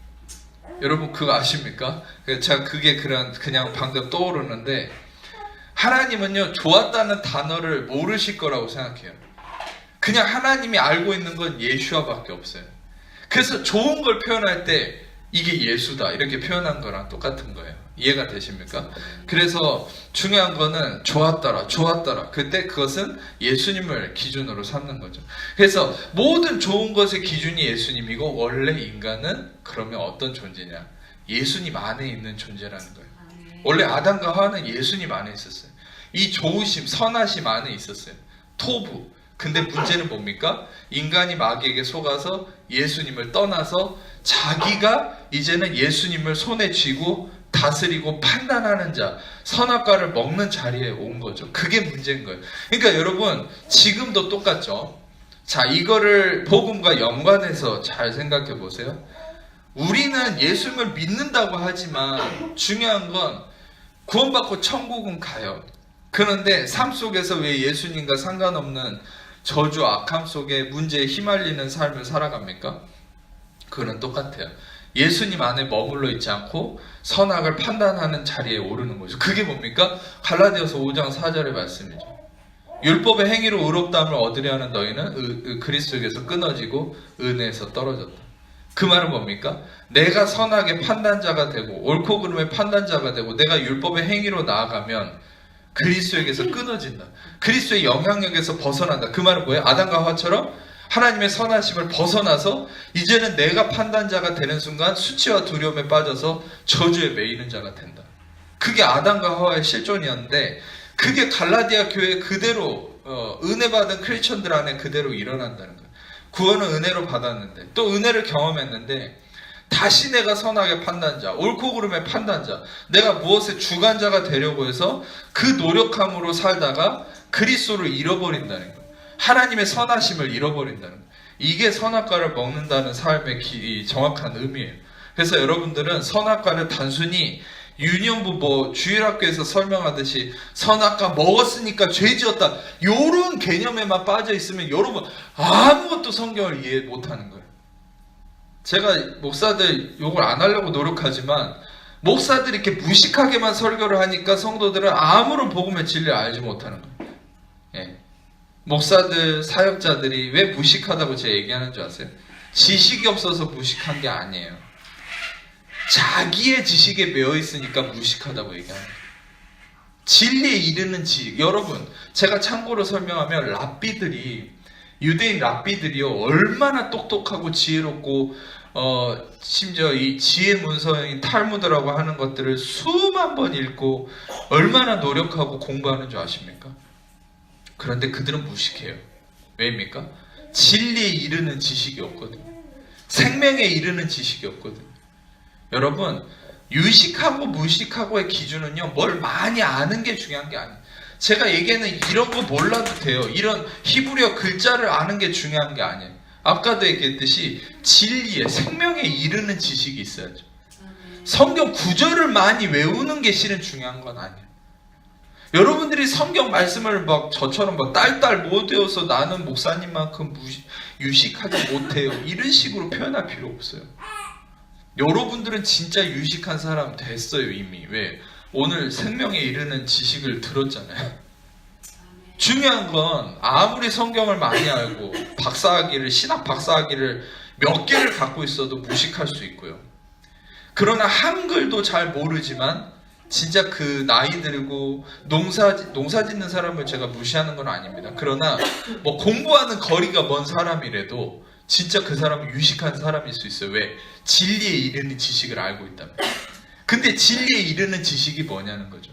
여러분 그거 아십니까? 제가 그게 그냥 방금 떠오르는데, 하나님은요, 좋았다는 단어를 모르실 거라고 생각해요. 그냥 하나님이 알고 있는 건 예슈아밖에 없어요. 그래서 좋은 걸 표현할 때 이게 예수다 이렇게 표현한 거랑 똑같은 거예요. 이해가 되십니까? 그래서 중요한 거는 좋았더라. 그때 그것은 예수님을 기준으로 삼는 거죠. 그래서 모든 좋은 것의 기준이 예수님이고, 원래 인간은 그러면 어떤 존재냐? 예수님 안에 있는 존재라는 거예요. 원래 아담과 하와는 예수님 안에 있었어요. 이 좋으심, 선하심 안에 있었어요. 토부. 근데 문제는 뭡니까? 인간이 마귀에게 속아서 예수님을 떠나서 자기가 이제는 예수님을 손에 쥐고 다스리고 판단하는 자, 선악과를 먹는 자리에 온 거죠. 그게 문제인 거예요. 그러니까 여러분, 지금도 똑같죠. 자, 이거를 복음과 연관해서 잘 생각해 보세요. 우리는 예수님을 믿는다고 하지만 중요한 건 구원받고 천국은 가요. 그런데 삶 속에서 왜 예수님과 상관없는 저주 악함 속에 문제에 휘말리는 삶을 살아갑니까? 그거는 똑같아요. 예수님 안에 머물러 있지 않고 선악을 판단하는 자리에 오르는 거죠. 그게 뭡니까? 갈라디아서 5장 4절의 말씀이죠. 율법의 행위로 의롭다함을 얻으려 하는 너희는 그리스도에게서 끊어지고 은혜에서 떨어졌다. 그 말은 뭡니까? 내가 선악의 판단자가 되고 옳고 그름의 판단자가 되고 내가 율법의 행위로 나아가면 그리스도에게서 끊어진다. 그리스도의 영향력에서 벗어난다. 그 말은 뭐예요? 아담과 하와처럼 하나님의 선하심을 벗어나서 이제는 내가 판단자가 되는 순간 수치와 두려움에 빠져서 저주에 매이는 자가 된다. 그게 아담과 하와의 실존이었는데 그게 갈라디아 교회에 그대로 은혜 받은 크리스천들 안에 그대로 일어난다는 거예요. 구원은 은혜로 받았는데 또 은혜를 경험했는데 다시 내가 선악의 판단자, 옳고 그름의 판단자, 내가 무엇의 주관자가 되려고 해서 그 노력함으로 살다가 그리스도를 잃어버린다는 거예요. 하나님의 선하심을 잃어버린다는 거예요. 이게 선악과를 먹는다는 삶의 정확한 의미예요. 그래서 여러분들은 선악과를 단순히 유년부 주일학교에서 설명하듯이 선악과 먹었으니까 죄지었다 요런 개념에만 빠져 있으면 여러분 아무것도 성경을 이해 못하는 거예요. 제가 목사들 욕을 안 하려고 노력하지만 목사들이 이렇게 무식하게만 설교를 하니까 성도들은 아무런 복음의 진리를 알지 못하는 거예요. 예. 목사들, 사역자들이 왜 무식하다고 제가 얘기하는 줄 아세요? 지식이 없어서 무식한 게 아니에요. 자기의 지식에 매여 있으니까 무식하다고 얘기하는 거예요. 진리에 이르는 지식. 여러분, 제가 참고로 설명하면 유대인 랍비들이요 얼마나 똑똑하고 지혜롭고 심지어 이 지혜 문서인 탈무드라고 하는 것들을 수만 번 읽고 얼마나 노력하고 공부하는 줄 아십니까? 그런데 그들은 무식해요. 왜입니까? 진리에 이르는 지식이 없거든요. 생명에 이르는 지식이 없거든요. 여러분, 유식하고 무식하고의 기준은요 뭘 많이 아는 게 중요한 게 아니에요. 제가 얘기하는 이런 거 몰라도 돼요. 이런 히브리어 글자를 아는 게 중요한 게 아니에요. 아까도 얘기했듯이 진리에 생명에 이르는 지식이 있어야죠. 성경 구절을 많이 외우는 게 실은 중요한 건 아니에요. 여러분들이 성경 말씀을 막 저처럼 막 딸딸 못 외워서 나는 목사님만큼 유식하지 못해요 이런 식으로 표현할 필요 없어요. 여러분들은 진짜 유식한 사람 됐어요 이미. 왜? 오늘 생명에 이르는 지식을 들었잖아요. 중요한 건 아무리 성경을 많이 알고 신학 박사학위를 몇 개를 갖고 있어도 무식할 수 있고요. 그러나 한글도 잘 모르지만 진짜 그 나이 들고 농사 짓는 사람을 제가 무시하는 건 아닙니다. 그러나 뭐 공부하는 거리가 먼 사람이라도 진짜 그 사람은 유식한 사람일 수 있어요. 왜? 진리에 이르는 지식을 알고 있다면. 근데 진리에 이르는 지식이 뭐냐는 거죠.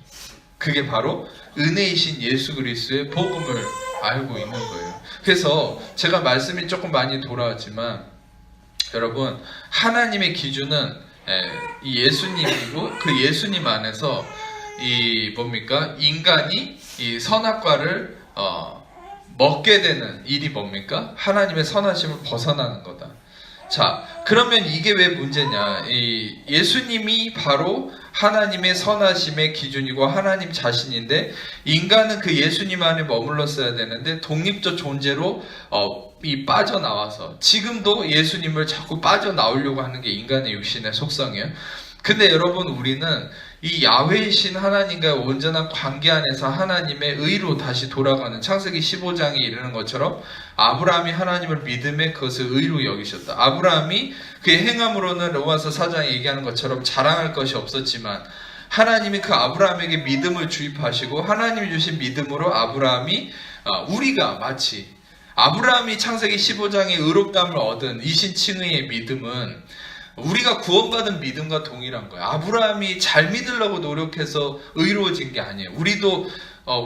그게 바로 은혜이신 예수 그리스도의 복음을 알고 있는 거예요. 그래서 제가 말씀이 조금 많이 돌아왔지만 여러분 하나님의 기준은 이 예수님이고 그 예수님 안에서 인간이 이 선악과를 먹게 되는 일이 뭡니까? 하나님의 선하심을 벗어나는 거다. 자, 그러면 이게 왜 문제냐? 예수님이 바로 하나님의 선하심의 기준이고 하나님 자신인데 인간은 그 예수님 안에 머물렀어야 되는데 독립적 존재로 빠져나와서 지금도 예수님을 자꾸 빠져나오려고 하는 게 인간의 육신의 속성이에요. 근데 여러분 우리는 이 야훼이신 하나님과의 온전한 관계 안에서 하나님의 의로 다시 돌아가는 창세기 15장에 이르는 것처럼 아브라함이 하나님을 믿음에 그것을 의로 여기셨다. 아브라함이 그의 행함으로는 로마서 4장에 얘기하는 것처럼 자랑할 것이 없었지만 하나님이 그 아브라함에게 믿음을 주입하시고 하나님이 주신 믿음으로 아브라함이 우리가 마치 아브라함이 창세기 15장에 의롭다함을 얻은 이신칭의의 믿음은 우리가 구원받은 믿음과 동일한 거예요. 아브라함이 잘 믿으려고 노력해서 의로워진 게 아니에요. 우리도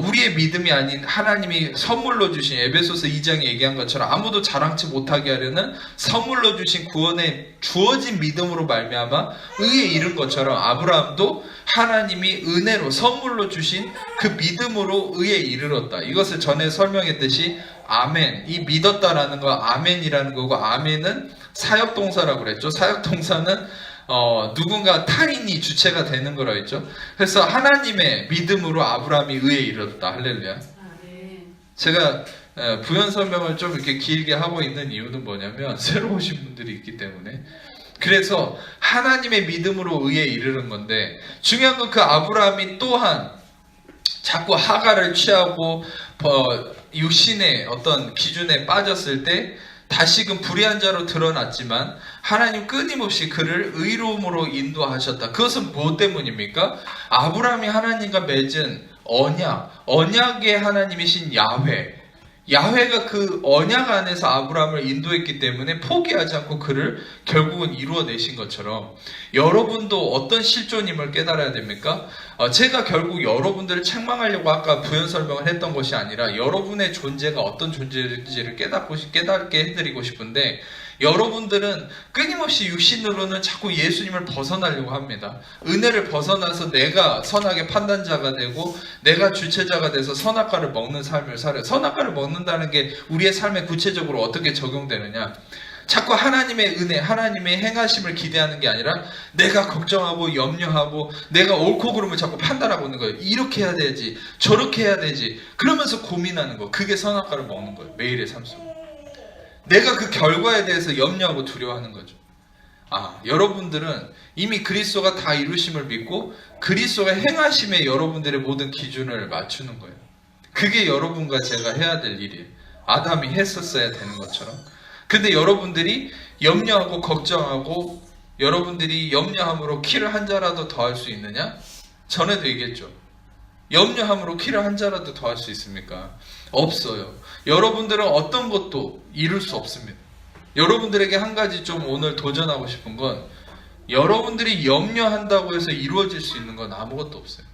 우리의 믿음이 아닌 하나님이 선물로 주신 에베소서 2장에 얘기한 것처럼 아무도 자랑치 못하게 하려는 선물로 주신 구원에 주어진 믿음으로 말미암아 의에 이른 것처럼 아브라함도 하나님이 은혜로 선물로 주신 그 믿음으로 의에 이르렀다. 이것을 전에 설명했듯이 아멘, 이 믿었다라는 거 아멘이라는 거고 아멘은 사역동사라고 그랬죠. 사역동사는 누군가 타인이 주체가 되는 거라 했죠. 그래서 하나님의 믿음으로 아브라함이 의에 이르렀다. 할렐루야. 제가 부연 설명을 좀 이렇게 길게 하고 있는 이유는 뭐냐면 새로 오신 분들이 있기 때문에. 그래서 하나님의 믿음으로 의에 이르는 건데, 중요한 건 그 아브라함이 또한 자꾸 하가를 취하고 육신의 어떤 기준에 빠졌을 때 다시금 불의한 자로 드러났지만 하나님 끊임없이 그를 의로움으로 인도하셨다. 그것은 무엇 때문입니까? 아브라함이 하나님과 맺은 언약의 하나님이신 야훼가 그 언약 안에서 아브라함을 인도했기 때문에 포기하지 않고 그를 결국은 이루어내신 것처럼, 여러분도 어떤 실존임을 깨달아야 됩니까? 제가 결국 여러분들을 책망하려고 아까 부연 설명을 했던 것이 아니라 여러분의 존재가 어떤 존재인지를 깨닫게 해드리고 싶은데, 여러분들은 끊임없이 육신으로는 자꾸 예수님을 벗어나려고 합니다. 은혜를 벗어나서 내가 선악의 판단자가 되고 내가 주체자가 돼서 선악과를 먹는 삶을 살아요. 선악과를 먹는다는 게 우리의 삶에 구체적으로 어떻게 적용되느냐? 자꾸 하나님의 은혜, 하나님의 행하심을 기대하는 게 아니라 내가 걱정하고 염려하고 내가 옳고 그름을 자꾸 판단하고 있는 거예요. 이렇게 해야 되지, 저렇게 해야 되지, 그러면서 고민하는 거. 그게 선악과를 먹는 거예요. 매일의 삶 속에. 내가 그 결과에 대해서 염려하고 두려워하는 거죠. 여러분들은 이미 그리스도가 다 이루심을 믿고 그리스도가 행하심에 여러분들의 모든 기준을 맞추는 거예요. 그게 여러분과 제가 해야 될 일이에요. 아담이 했었어야 되는 것처럼. 근데 여러분들이 염려하고 걱정하고 여러분들이 염려함으로 키를 한 자라도 더 할 수 있느냐? 전에도 얘기했죠. 염려함으로 키를 한 자라도 더 할 수 있습니까? 없어요. 여러분들은 어떤 것도 이룰 수 없습니다. 여러분들에게 한 가지 좀 오늘 도전하고 싶은 건, 여러분들이 염려한다고 해서 이루어질 수 있는 건 아무것도 없어요.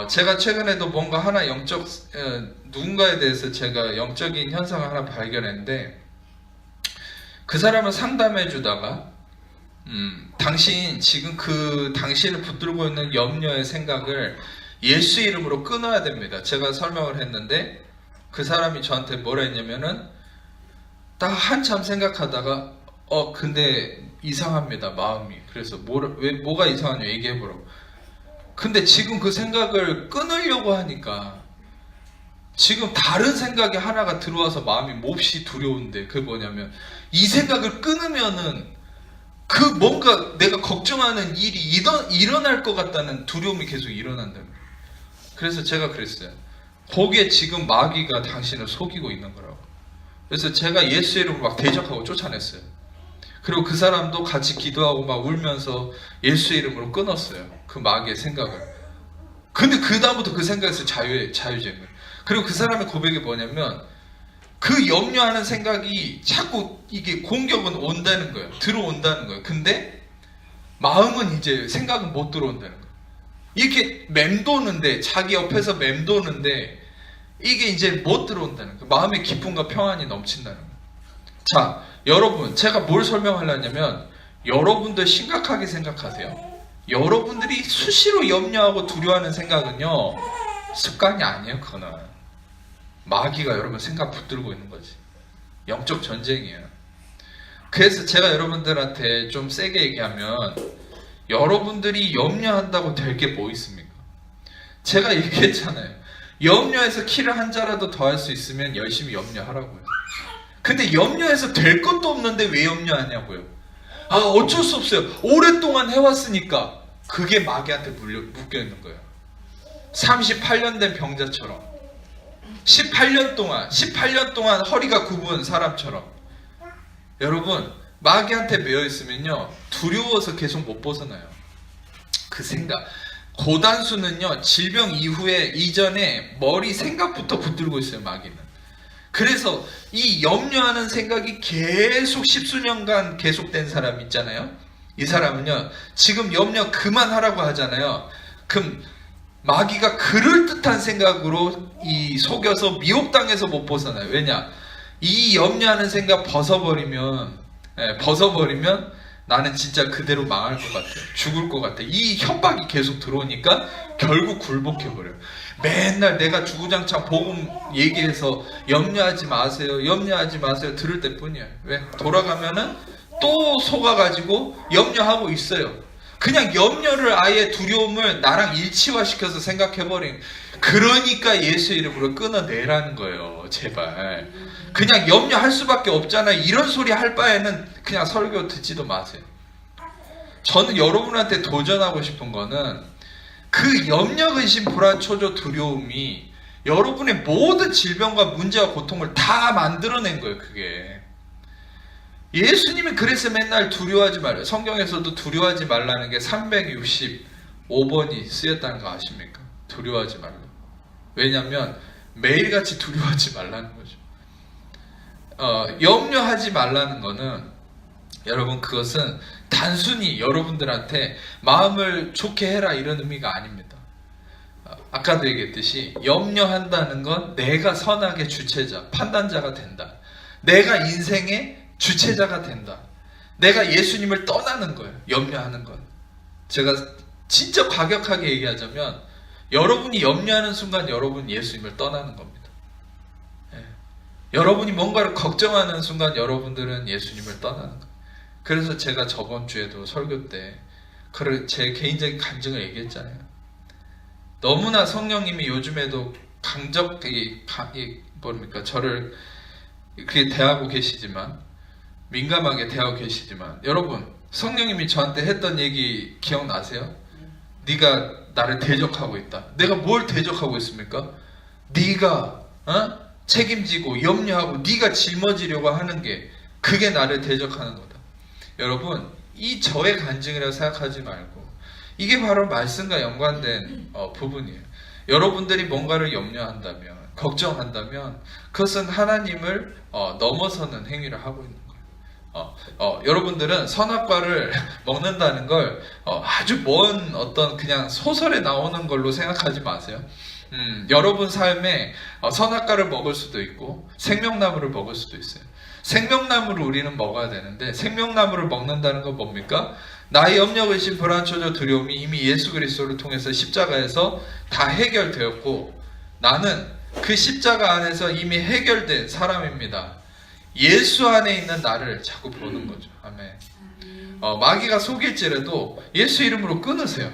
제가 최근에도 뭔가 하나 누군가에 대해서 제가 영적인 현상을 하나 발견했는데, 그 사람을 상담해 주다가 당신 지금 당신을 붙들고 있는 염려의 생각을 예수 이름으로 끊어야 됩니다. 제가 설명을 했는데 그 사람이 저한테 뭐라 했냐면은, 딱 한참 생각하다가 근데 이상합니다, 마음이. 그래서 뭐가 이상하냐 얘기해보라고. 근데 지금 그 생각을 끊으려고 하니까 지금 다른 생각이 하나가 들어와서 마음이 몹시 두려운데, 그게 뭐냐면 이 생각을 끊으면은 그 뭔가 내가 걱정하는 일이 일어날 것 같다는 두려움이 계속 일어난다는 거예요. 그래서 제가 그랬어요. 거기에 지금 마귀가 당신을 속이고 있는 거라고. 그래서 제가 예수 이름으로 막 대적하고 쫓아냈어요. 그리고 그 사람도 같이 기도하고 막 울면서 예수 이름으로 끊었어요, 그 마귀의 생각을. 근데 그 다음부터 그 생각에서 자유제인 거예요. 그리고 그 사람의 고백이 뭐냐면, 그 염려하는 생각이 자꾸 이게 공격은 온다는 거예요. 들어온다는 거예요. 근데 마음은 이제 생각은 못 들어온다는 거예요. 이렇게 맴도는데, 자기 옆에서 맴도는데 이게 이제 못 들어온다는 거예요. 마음의 기쁨과 평안이 넘친다는 거예요. 자, 여러분, 제가 뭘 설명하려냐면, 여러분들 심각하게 생각하세요. 여러분들이 수시로 염려하고 두려워하는 생각은요, 습관이 아니에요. 그거는 마귀가 여러분 생각 붙들고 있는 거지. 영적 전쟁이에요. 그래서 제가 여러분들한테 좀 세게 얘기하면, 여러분들이 염려한다고 될 게 뭐 있습니까? 제가 얘기했잖아요. 염려해서 키를 한 자라도 더 할 수 있으면 열심히 염려하라고요. 근데 염려해서 될 것도 없는데 왜 염려하냐고요. 어쩔 수 없어요. 오랫동안 해왔으니까. 그게 마귀한테 묶여 있는 거예요. 38년 된 병자처럼, 18년 동안 허리가 굽은 사람처럼. 여러분, 마귀한테 매여 있으면요, 두려워서 계속 못 벗어나요. 그 생각. 고단수는요, 질병 이전에 머리 생각부터 붙들고 있어요, 마귀는. 그래서 이 염려하는 생각이 계속 십수년간 계속된 사람 있잖아요. 이 사람은요, 지금 염려 그만하라고 하잖아요. 그럼 마귀가 그럴듯한 생각으로 속여서 미혹당해서 못 벗어나요. 왜냐? 이 염려하는 생각 벗어버리면 나는 진짜 그대로 망할 것 같아요. 죽을 것 같아. 이 협박이 계속 들어오니까 결국 굴복해버려요. 맨날 내가 주구장창 복음 얘기해서 염려하지 마세요 들을 때뿐이에요. 왜? 돌아가면은 또 속아가지고 염려하고 있어요. 그냥 염려를 아예 두려움을 나랑 일치화시켜서 생각해버린. 그러니까 예수 이름으로 끊어내라는 거예요. 제발. 그냥 염려할 수밖에 없잖아요. 이런 소리 할 바에는 그냥 설교 듣지도 마세요. 저는 여러분한테 도전하고 싶은 거는 그 염려, 근심, 불안, 초조, 두려움이 여러분의 모든 질병과 문제와 고통을 다 만들어낸 거예요. 그게. 예수님이 그래서 맨날 두려워하지 말아요. 성경에서도 두려워하지 말라는 게 365번이 쓰였다는 거 아십니까? 두려워하지 말라. 왜냐하면 매일같이 두려워하지 말라는 거죠. 염려하지 말라는 거는 여러분 그것은 단순히 여러분들한테 마음을 좋게 해라 이런 의미가 아닙니다. 아까도 얘기했듯이 염려한다는 건 내가 선악의 주체자, 판단자가 된다. 내가 인생의 주체자가 된다. 내가 예수님을 떠나는 거예요. 염려하는 건. 제가 진짜 과격하게 얘기하자면 여러분이 염려하는 순간 여러분 예수님을 떠나는 겁니다. 여러분이 뭔가를 걱정하는 순간 여러분들은 예수님을 떠나는 거예요. 그래서 제가 저번 주에도 설교 때 제 개인적인 감정을 얘기했잖아요. 너무나 성령님이 요즘에도 저를 그렇게 대하고 계시지만, 민감하게 대하고 계시지만, 여러분 성령님이 저한테 했던 얘기 기억나세요? 네가 나를 대적하고 있다. 내가 뭘 대적하고 있습니까? 네가 책임지고 염려하고 네가 짊어지려고 하는 게, 그게 나를 대적하는 거다. 여러분, 이 저의 간증이라고 생각하지 말고 이게 바로 말씀과 연관된 부분이에요. 여러분들이 뭔가를 염려한다면, 걱정한다면 그것은 하나님을 넘어서는 행위를 하고 있는 거예요. 여러분들은 선악과를 먹는다는 걸 아주 먼 어떤 그냥 소설에 나오는 걸로 생각하지 마세요. 여러분 삶에 선악과를 먹을 수도 있고 생명나무를 먹을 수도 있어요. 생명나무를 우리는 먹어야 되는데, 생명나무를 먹는다는 건 뭡니까? 나의 염려, 근심, 불안, 초조, 두려움이 이미 예수 그리스도를 통해서 십자가에서 다 해결되었고 나는 그 십자가 안에서 이미 해결된 사람입니다. 예수 안에 있는 나를 자꾸 보는 거죠. 아멘. 마귀가 속일지라도 예수 이름으로 끊으세요.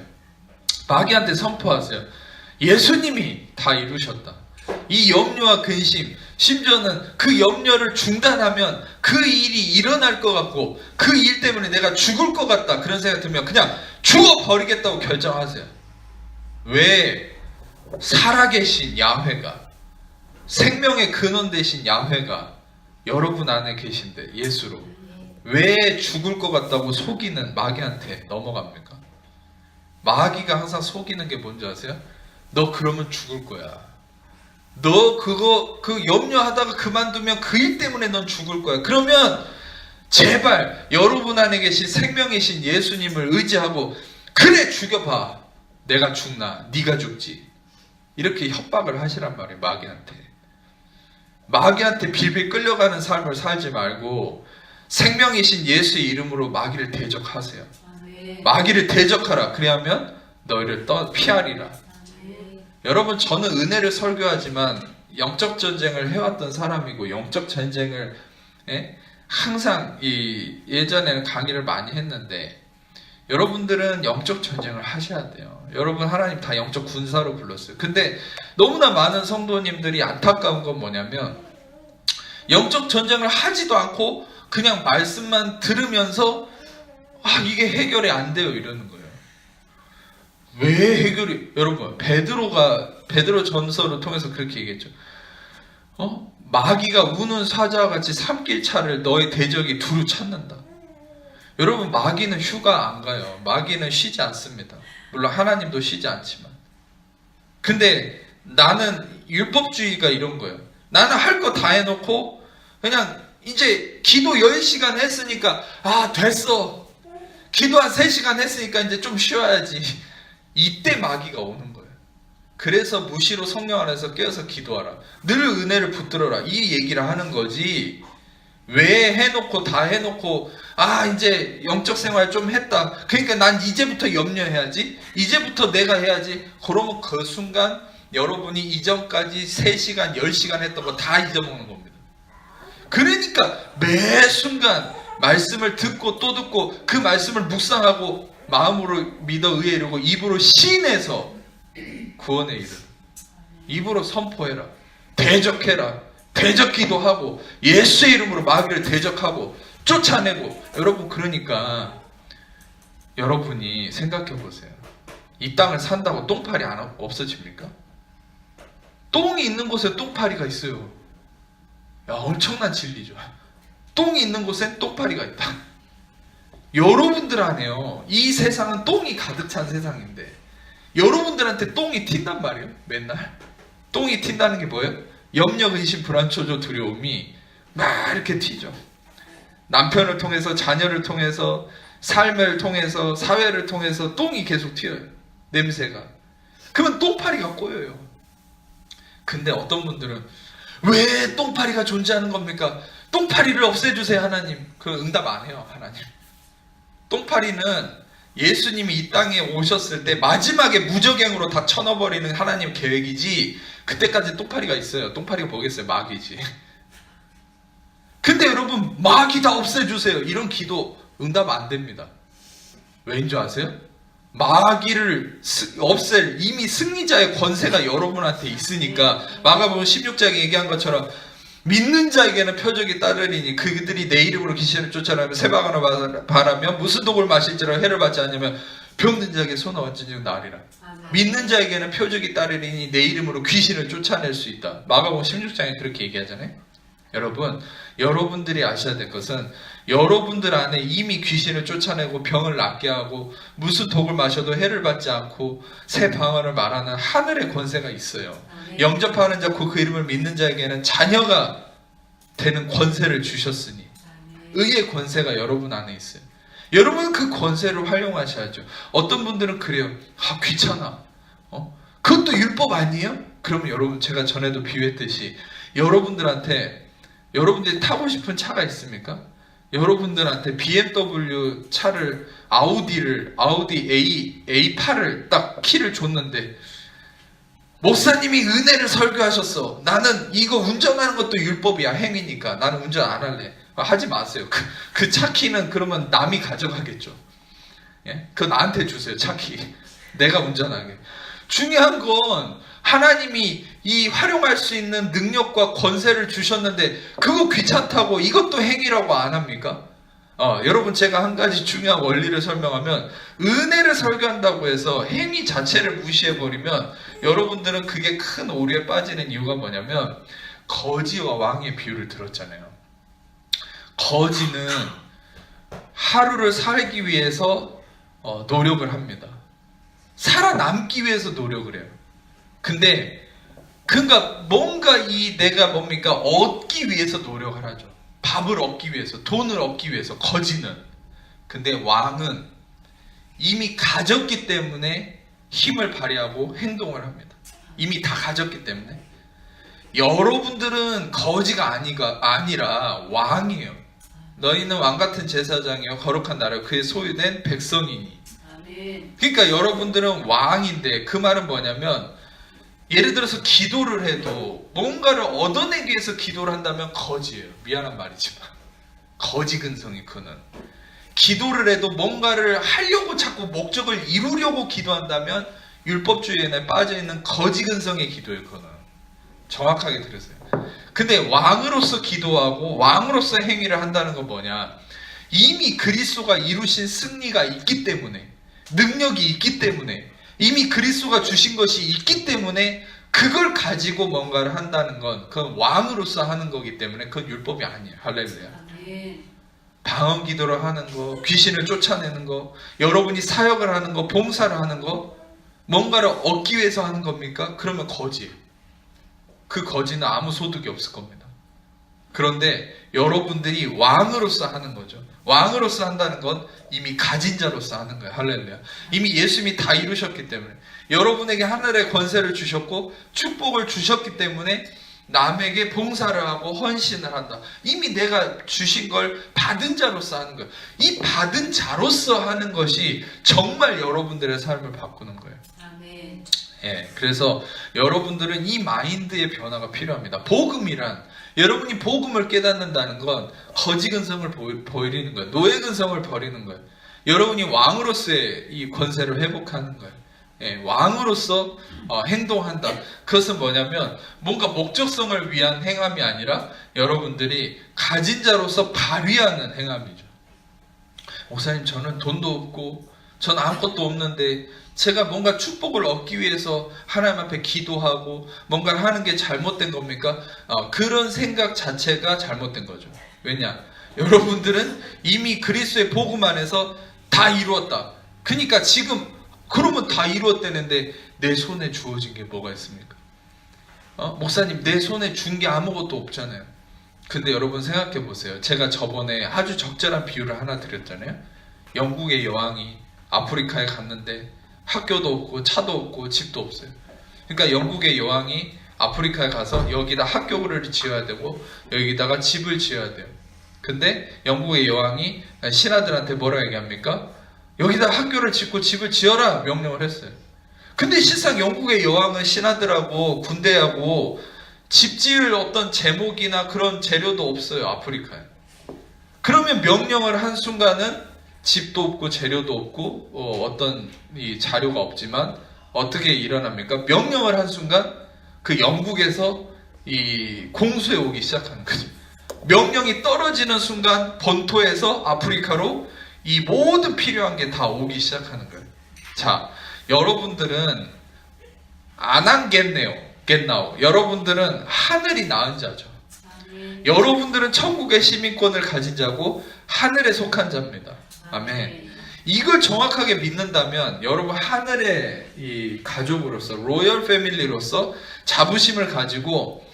마귀한테 선포하세요. 예수님이 다 이루셨다. 이 염려와 근심, 심지어는 그 염려를 중단하면 그 일이 일어날 것 같고 그 일 때문에 내가 죽을 것 같다, 그런 생각이 들면 그냥 죽어버리겠다고 결정하세요. 왜? 살아계신 야훼가, 생명의 근원 되신 야훼가 여러분 안에 계신데, 예수로 왜 죽을 것 같다고 속이는 마귀한테 넘어갑니까? 마귀가 항상 속이는 게 뭔지 아세요? 너 그러면 죽을 거야. 너 그 염려하다가 그만두면 그 일 때문에 넌 죽을 거야. 그러면 제발 여러분 안에 계신 생명이신 예수님을 의지하고, 그래 죽여봐. 내가 죽나 네가 죽지. 이렇게 협박을 하시란 말이에요. 마귀한테 빌빌 끌려가는 삶을 살지 말고 생명이신 예수의 이름으로 마귀를 대적하세요. 마귀를 대적하라. 그리하면 너희를 피하리라. 여러분, 저는 은혜를 설교하지만 영적 전쟁을 해왔던 사람이고, 영적 전쟁을 항상 예전에는 강의를 많이 했는데, 여러분들은 영적 전쟁을 하셔야 돼요. 여러분 하나님 다 영적 군사로 불렀어요. 근데 너무나 많은 성도님들이 안타까운 건 뭐냐면, 영적 전쟁을 하지도 않고 그냥 말씀만 들으면서 이게 해결이 안 돼요 이러는 거예요. 왜 해결이? 여러분, 베드로 전서를 통해서 그렇게 얘기했죠. 마귀가 우는 사자와 같이 삼킬 차를 너의 대적이 두루 찾는다. 여러분, 마귀는 휴가 안 가요. 마귀는 쉬지 않습니다. 물론 하나님도 쉬지 않지만. 근데 나는 율법주의가 이런 거예요. 나는 할 거 다 해놓고 그냥 이제 기도 10시간 했으니까 됐어. 기도 한 3시간 했으니까 이제 좀 쉬어야지. 이때 마귀가 오는 거예요. 그래서 무시로 성령 안에서 깨어서 기도하라. 늘 은혜를 붙들어라. 이 얘기를 하는 거지. 왜 해놓고 다 해놓고 이제 영적 생활 좀 했다. 그러니까 난 이제부터 염려해야지. 이제부터 내가 해야지. 그러면 그 순간 여러분이 이전까지 3시간, 10시간 했던 거 다 잊어먹는 겁니다. 그러니까 매 순간 말씀을 듣고 또 듣고 그 말씀을 묵상하고 마음으로 믿어 의에 이르고 입으로 시인해서 구원에 이르. 입으로 선포해라. 대적해라. 대적 기도하고 예수의 이름으로 마귀를 대적하고 쫓아내고. 여러분, 그러니까 여러분이 생각해 보세요. 이 땅을 산다고 똥파리 없어집니까? 똥이 있는 곳에 똥파리가 있어요. 야, 엄청난 진리죠. 똥이 있는 곳엔 똥파리가 있다. 여러분들 안에요, 이 세상은 똥이 가득 찬 세상인데 여러분들한테 똥이 튄단 말이에요. 맨날 똥이 튄다는 게 뭐예요? 염려, 근심, 불안, 초조, 두려움이 막 이렇게 튀죠. 남편을 통해서, 자녀를 통해서, 삶을 통해서, 사회를 통해서 똥이 계속 튀어요. 냄새가. 그러면 똥파리가 꼬여요. 근데 어떤 분들은 왜 똥파리가 존재하는 겁니까? 똥파리를 없애주세요 하나님. 그 응답 안 해요 하나님. 똥파리는 예수님이 이 땅에 오셨을 때 마지막에 무적행으로 다 쳐넣어버리는 하나님 계획이지, 그때까지 똥파리가 있어요. 똥파리가 뭐겠어요? 마귀지. 근데 여러분, 마귀 다 없애주세요 이런 기도 응답 안 됩니다. 왜인 줄 아세요? 마귀를 없앨 이미 승리자의 권세가 여러분한테 있으니까. 마가복음 16장에 얘기한 것처럼 믿는 자에게는 표적이 따르리니 그들이 내 이름으로 귀신을 쫓아내며 새바가나 바라며 무슨 독을 마실지라 해를 받지 않으면 병든 자에게 손을 얹은 나으리라. 믿는 자에게는 표적이 따르리니 내 이름으로 귀신을 쫓아낼 수 있다. 마가복음 16장에 그렇게 얘기하잖아요. 여러분, 여러분들이 아셔야 될 것은 여러분들 안에 이미 귀신을 쫓아내고 병을 낫게 하고 무슨 독을 마셔도 해를 받지 않고 새 방언을 말하는 하늘의 권세가 있어요. 영접하는 자 곧 그 이름을 믿는 자에게는 자녀가 되는 권세를 주셨으니 의의 권세가 여러분 안에 있어요. 여러분 그 권세를 활용하셔야죠. 어떤 분들은 그래요. 귀찮아. 그것도 율법 아니에요? 그러면 여러분, 제가 전에도 비유했듯이 여러분들이 타고 싶은 차가 있습니까? 여러분들한테 BMW 차를 아우디 A8을 딱 키를 줬는데 목사님이 은혜를 설교하셨어. 나는 이거 운전하는 것도 율법이야. 행위니까 나는 운전 안 할래. 하지 마세요. 그 차 키는 그러면 남이 가져가겠죠. 예? 그거 나한테 주세요. 차 키. 내가 운전하게. 중요한 건 하나님이 이 활용할 수 있는 능력과 권세를 주셨는데 그거 귀찮다고 이것도 행위라고 안 합니까? 여러분, 제가 한 가지 중요한 원리를 설명하면, 은혜를 설교한다고 해서 행위 자체를 무시해버리면 여러분들은 그게 큰 오류에 빠지는 이유가 뭐냐면, 거지와 왕의 비유를 들었잖아요. 거지는 하루를 살기 위해서 노력을 합니다. 살아남기 위해서 노력을 해요. 근데 그러니까 뭔가 내가 뭡니까? 얻기 위해서 노력을 하죠. 밥을 얻기 위해서, 돈을 얻기 위해서, 거지는. 근데 왕은 이미 가졌기 때문에 힘을 발휘하고 행동을 합니다. 이미 다 가졌기 때문에. 여러분들은 거지가 아니라 왕이에요. 너희는 왕같은 제사장이요 거룩한 나라 그의 소유된 백성이니. 그러니까 여러분들은 왕인데, 그 말은 뭐냐면, 예를 들어서 기도를 해도 뭔가를 얻어내기 위해서 기도를 한다면 거지예요. 미안한 말이지만 거지 근성이 그는. 기도를 해도 뭔가를 하려고 자꾸 목적을 이루려고 기도한다면 율법주의에 빠져있는 거지 근성의 기도예요. 그는. 정확하게 들으세요. 근데 왕으로서 기도하고 왕으로서 행위를 한다는 건 뭐냐? 이미 그리스도가 이루신 승리가 있기 때문에, 능력이 있기 때문에, 이미 그리스도가 주신 것이 있기 때문에 그걸 가지고 뭔가를 한다는 건 그건 왕으로서 하는 거기 때문에 그건 율법이 아니에요. 할렐루야. 방언 기도를 하는 거, 귀신을 쫓아내는 거, 여러분이 사역을 하는 거, 봉사를 하는 거, 뭔가를 얻기 위해서 하는 겁니까? 그러면 거지예요. 그 거지는 아무 소득이 없을 겁니다. 그런데 여러분들이 왕으로서 하는 거죠. 왕으로서 한다는 건 이미 가진 자로서 하는 거예요. 할렐루야. 이미 예수님이 다 이루셨기 때문에, 여러분에게 하늘의 권세를 주셨고 축복을 주셨기 때문에 남에게 봉사를 하고 헌신을 한다. 이미 내가 주신 걸 받은 자로서 하는 거예요. 이 받은 자로서 하는 것이 정말 여러분들의 삶을 바꾸는 거예요. 아멘. 그래서 여러분들은 이 마인드의 변화가 필요합니다. 복음이란, 여러분이 복음을 깨닫는다는 건 거지 근성을 버리는 거예요. 노예 근성을 버리는 거예요. 여러분이 왕으로서의 이 권세를 회복하는 거예요. 왕으로서 행동한다. 그것은 뭐냐면 뭔가 목적성을 위한 행함이 아니라 여러분들이 가진 자로서 발휘하는 행함이죠. 목사님, 저는 돈도 없고 전 아무것도 없는데 제가 뭔가 축복을 얻기 위해서 하나님 앞에 기도하고 뭔가를 하는 게 잘못된 겁니까? 그런 생각 자체가 잘못된 거죠. 왜냐? 여러분들은 이미 그리스도의 복음 안에서 다 이루었다. 그러니까 지금 그러면 다 이루었다는데 내 손에 주어진 게 뭐가 있습니까? 목사님, 내 손에 준 게 아무것도 없잖아요. 근데 여러분 생각해 보세요. 제가 저번에 아주 적절한 비유를 하나 드렸잖아요. 영국의 여왕이 아프리카에 갔는데 학교도 없고 차도 없고 집도 없어요. 그러니까 영국의 여왕이 아프리카에 가서 여기다 학교를 지어야 되고 여기다가 집을 지어야 돼요. 근데 영국의 여왕이 신하들한테 뭐라 얘기합니까? 여기다 학교를 짓고 집을 지어라 명령을 했어요. 근데 실상 영국의 여왕은 신하들하고 군대하고 집 지을 어떤 제목이나 그런 재료도 없어요. 아프리카에. 그러면 명령을 한 순간은 집도 없고 재료도 없고 어떤 이 자료가 없지만 어떻게 일어납니까? 명령을 한 순간 그 영국에서 이 공수해 오기 시작하는 거죠. 명령이 떨어지는 순간 본토에서 아프리카로 이 모든 필요한 게 다 오기 시작하는 거예요. 자, 여러분들은 안 한겠네요. 겟나우. 여러분들은 하늘이 낳은 자죠. 여러분들은 천국의 시민권을 가진 자고 하늘에 속한 자입니다. 아멘. 이걸 정확하게 믿는다면 여러분 하늘의 이 가족으로서 로열 패밀리로서 자부심을 가지고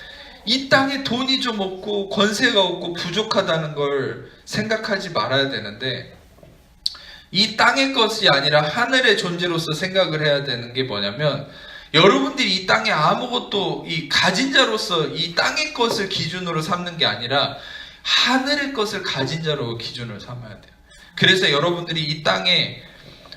이 땅에 돈이 좀 없고 권세가 없고 부족하다는 걸 생각하지 말아야 되는데 이 땅의 것이 아니라 하늘의 존재로서 생각을 해야 되는 게 뭐냐면 여러분들이 이 땅에 아무것도 이 가진 자로서 이 땅의 것을 기준으로 삼는 게 아니라 하늘의 것을 가진 자로 기준을 삼아야 돼요. 그래서 여러분들이 이 땅에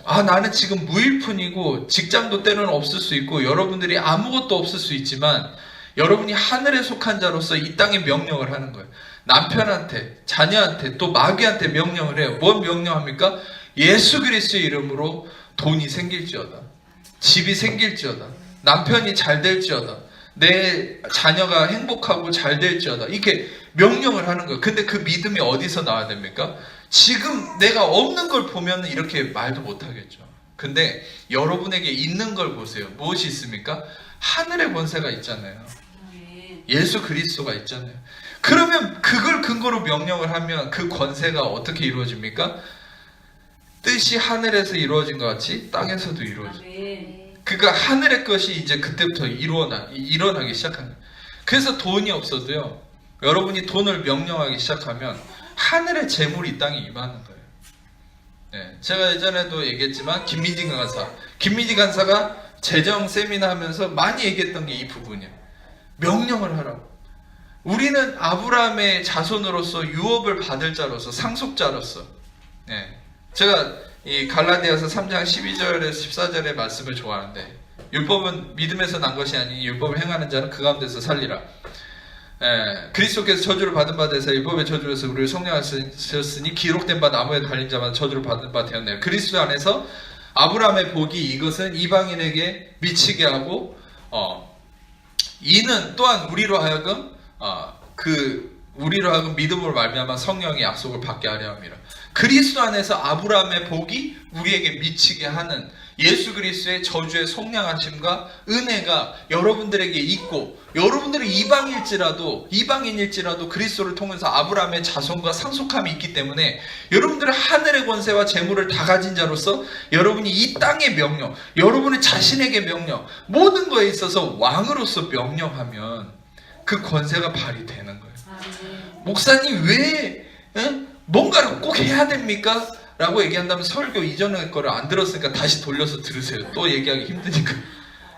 나는 지금 무일푼이고 직장도 때로는 없을 수 있고 여러분들이 아무것도 없을 수 있지만 여러분이 하늘에 속한 자로서 이 땅에 명령을 하는 거예요. 남편한테, 자녀한테, 또 마귀한테 명령을 해요. 뭔 명령합니까? 예수 그리스도의 이름으로 돈이 생길지어다. 집이 생길지어다. 남편이 잘 될지어다. 내 자녀가 행복하고 잘 될지어다. 이렇게 명령을 하는 거예요. 근데 그 믿음이 어디서 나와야 됩니까? 지금 내가 없는 걸 보면 이렇게 말도 못하겠죠. 근데 여러분에게 있는 걸 보세요. 무엇이 있습니까? 하늘의 권세가 있잖아요. 예수 그리스도가 있잖아요. 그러면 그걸 근거로 명령을 하면 그 권세가 어떻게 이루어집니까? 뜻이 하늘에서 이루어진 것 같이 땅에서도 이루어져요. 그러니까 하늘의 것이 이제 그때부터 일어나기 시작합니다. 그래서 돈이 없어도요, 여러분이 돈을 명령하기 시작하면 하늘의 재물이 이 땅에 임하는 거예요. 제가 예전에도 얘기했지만 김민지 간사가 재정 세미나 하면서 많이 얘기했던 게 이 부분이에요. 명령을 하라고. 우리는 아브라함의 자손으로서 유업을 받을 자로서 상속자로서 제가 이 갈라디아서 3장 12절에서 14절의 말씀을 좋아하는데 율법은 믿음에서 난 것이 아니니 율법을 행하는 자는 그 가운데서 살리라. 그리스도께서 저주를 받은 바 되사 율법의 저주에서 우리를 성령하셨으니 기록된 바 나무에 달린 자마다 저주를 받은 바 되었네요. 그리스도 안에서 아브라함의 복이 이것은 이방인에게 미치게 하고 이는 또한 우리로 하여금 믿음으로 말미암아 성령의 약속을 받게 하려 함이라. 그리스도 안에서 아브라함의 복이 우리에게 미치게 하는 예수 그리스도의 저주의 속량하심과 은혜가 여러분들에게 있고, 여러분들은 이방인일지라도 그리스도를 통해서 아브라함의 자손과 상속함이 있기 때문에 여러분들은 하늘의 권세와 재물을 다 가진 자로서 여러분이 이 땅의 명령, 여러분의 자신에게 명령, 모든 거에 있어서 왕으로서 명령하면 그 권세가 발휘되는 거예요. 목사님 왜 뭔가를 꼭 해야 됩니까? 라고 얘기한다면 설교 이전의 거를 안 들었으니까 다시 돌려서 들으세요. 또 얘기하기 힘드니까.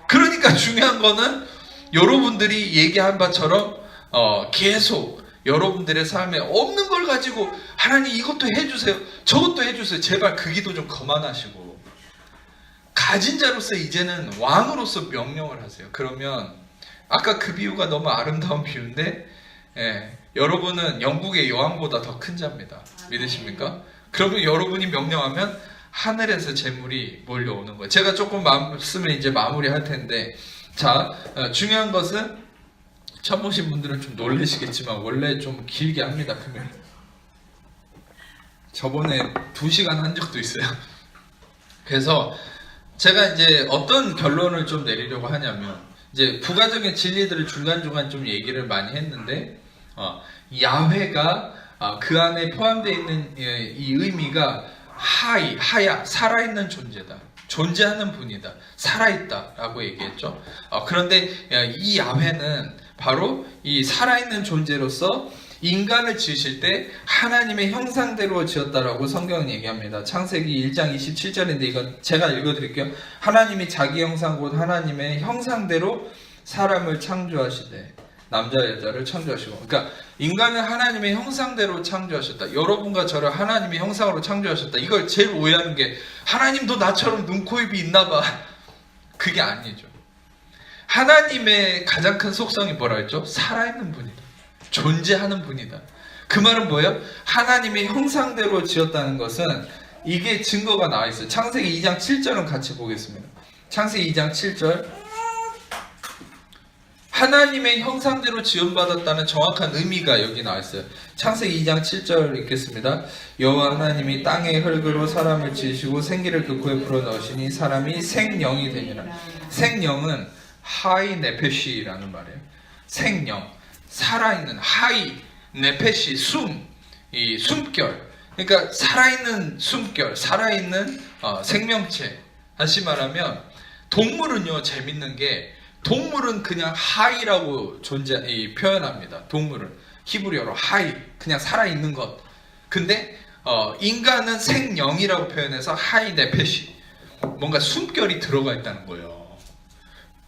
그러니까 중요한 거는 여러분들이 얘기한 바처럼 계속 여러분들의 삶에 없는 걸 가지고 하나님 이것도 해주세요, 저것도 해주세요. 제발 그 기도 좀 그만하시고 가진 자로서 이제는 왕으로서 명령을 하세요. 그러면 아까 그 비유가 너무 아름다운 비유인데 여러분은 영국의 여왕보다 더 큰 자입니다. 믿으십니까? 그러면 여러분이 명령하면 하늘에서 재물이 몰려오는 거예요. 제가 조금 말씀을 이제 마무리할 텐데, 자, 중요한 것은 처음 오신 분들은 좀 놀라시겠지만 원래 좀 길게 합니다. 그러면 저번에 2시간 한 적도 있어요. 그래서 제가 이제 어떤 결론을 좀 내리려고 하냐면, 이제 부가적인 진리들을 중간중간 좀 얘기를 많이 했는데, 야훼가 그 안에 포함되어 있는 이 의미가 하야, 살아있는 존재다. 존재하는 분이다. 살아있다. 라고 얘기했죠. 그런데 이 야훼는 바로 이 살아있는 존재로서 인간을 지으실 때 하나님의 형상대로 지었다라고 성경은 얘기합니다. 창세기 1장 27절인데 이거 제가 읽어드릴게요. 하나님이 자기 형상 곧 하나님의 형상대로 사람을 창조하시되 남자 여자를 창조하시고, 그러니까 인간은 하나님의 형상대로 창조하셨다. 여러분과 저를 하나님의 형상으로 창조하셨다. 이걸 제일 오해하는 게 하나님도 나처럼 눈, 코, 입이 있나 봐. 그게 아니죠. 하나님의 가장 큰 속성이 뭐라 했죠? 살아있는 분이다. 존재하는 분이다. 그 말은 뭐예요? 하나님의 형상대로 지었다는 것은 이게 증거가 나와 있어요. 창세기 2장 7절은 같이 보겠습니다. 창세기 2장 7절. 하나님의 형상대로 지음받았다는 정확한 의미가 여기 나와 있어요. 창세기 2장 7절 읽겠습니다. 여호와 하나님이 땅의 흙으로 사람을 지으시고 생기를 그 코에 불어넣으시니 사람이 생령이 되니라. 생령은 하이 네페시라는 말이에요. 생령, 살아있는, 하이 네페시, 이 숨결. 그러니까 살아있는 숨결, 살아있는 생명체. 다시 말하면 동물은요, 재밌는 게 동물은 그냥 하이라고 표현합니다. 동물은 히브리어로 하이, 그냥 살아있는 것. 근데 인간은 생령이라고 표현해서 하이 네페시, 뭔가 숨결이 들어가 있다는 거예요.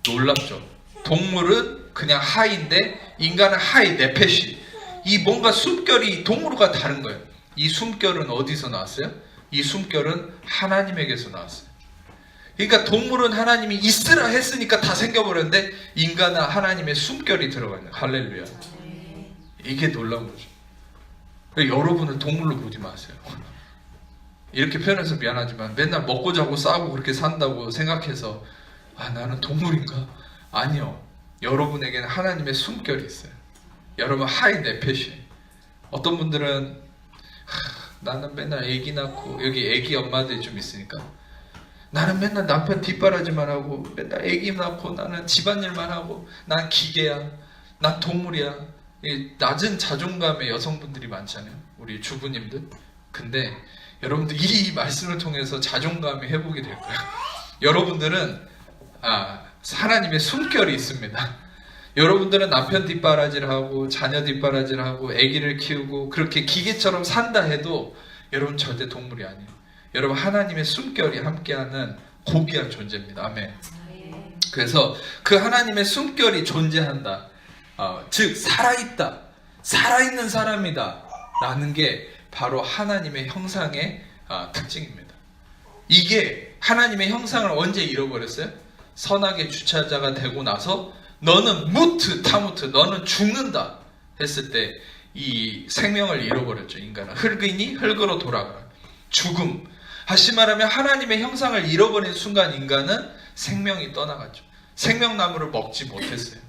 놀랍죠? 동물은 그냥 하이인데 인간은 하이 네페시, 이 뭔가 숨결이 동물과 다른 거예요. 이 숨결은 어디서 나왔어요? 이 숨결은 하나님에게서 나왔어요. 그러니까 동물은 하나님이 있으라 했으니까 다 생겨버렸는데 인간은 하나님의 숨결이 들어가 있는, 할렐루야. 이게 놀라운 거죠. 여러분을 동물로 보지 마세요. 이렇게 표현해서 미안하지만 맨날 먹고 자고 싸고 그렇게 산다고 생각해서 나는 동물인가? 아니요. 여러분에게는 하나님의 숨결이 있어요. 여러분 하이 네페시. 어떤 분들은 나는 맨날 애기 낳고, 여기 애기 엄마들이 좀 있으니까 나는 맨날 남편 뒷바라지만 하고 맨날 애기 낳고 나는 집안일만 하고 난 기계야, 난 동물이야. 이 낮은 자존감의 여성분들이 많잖아요, 우리 주부님들. 근데 여러분들 이 말씀을 통해서 자존감이 회복이 될 거예요. 여러분들은 하나님의 숨결이 있습니다. 여러분들은 남편 뒷바라지를 하고 자녀 뒷바라지를 하고 아기를 키우고 그렇게 기계처럼 산다 해도 여러분 절대 동물이 아니에요. 여러분 하나님의 숨결이 함께하는 고귀한 존재입니다. 아멘. 그래서 그 하나님의 숨결이 존재한다, 즉 살아있다, 살아있는 사람이다 라는 게 바로 하나님의 형상의 특징입니다. 이게 하나님의 형상을 언제 잃어버렸어요? 선악의 주차자가 되고 나서 너는 타무트, 너는 죽는다 했을 때 이 생명을 잃어버렸죠. 인간은 흙이니 흙으로 돌아가라. 죽음. 다시 말하면 하나님의 형상을 잃어버린 순간 인간은 생명이 떠나갔죠. 생명나무를 먹지 못했어요.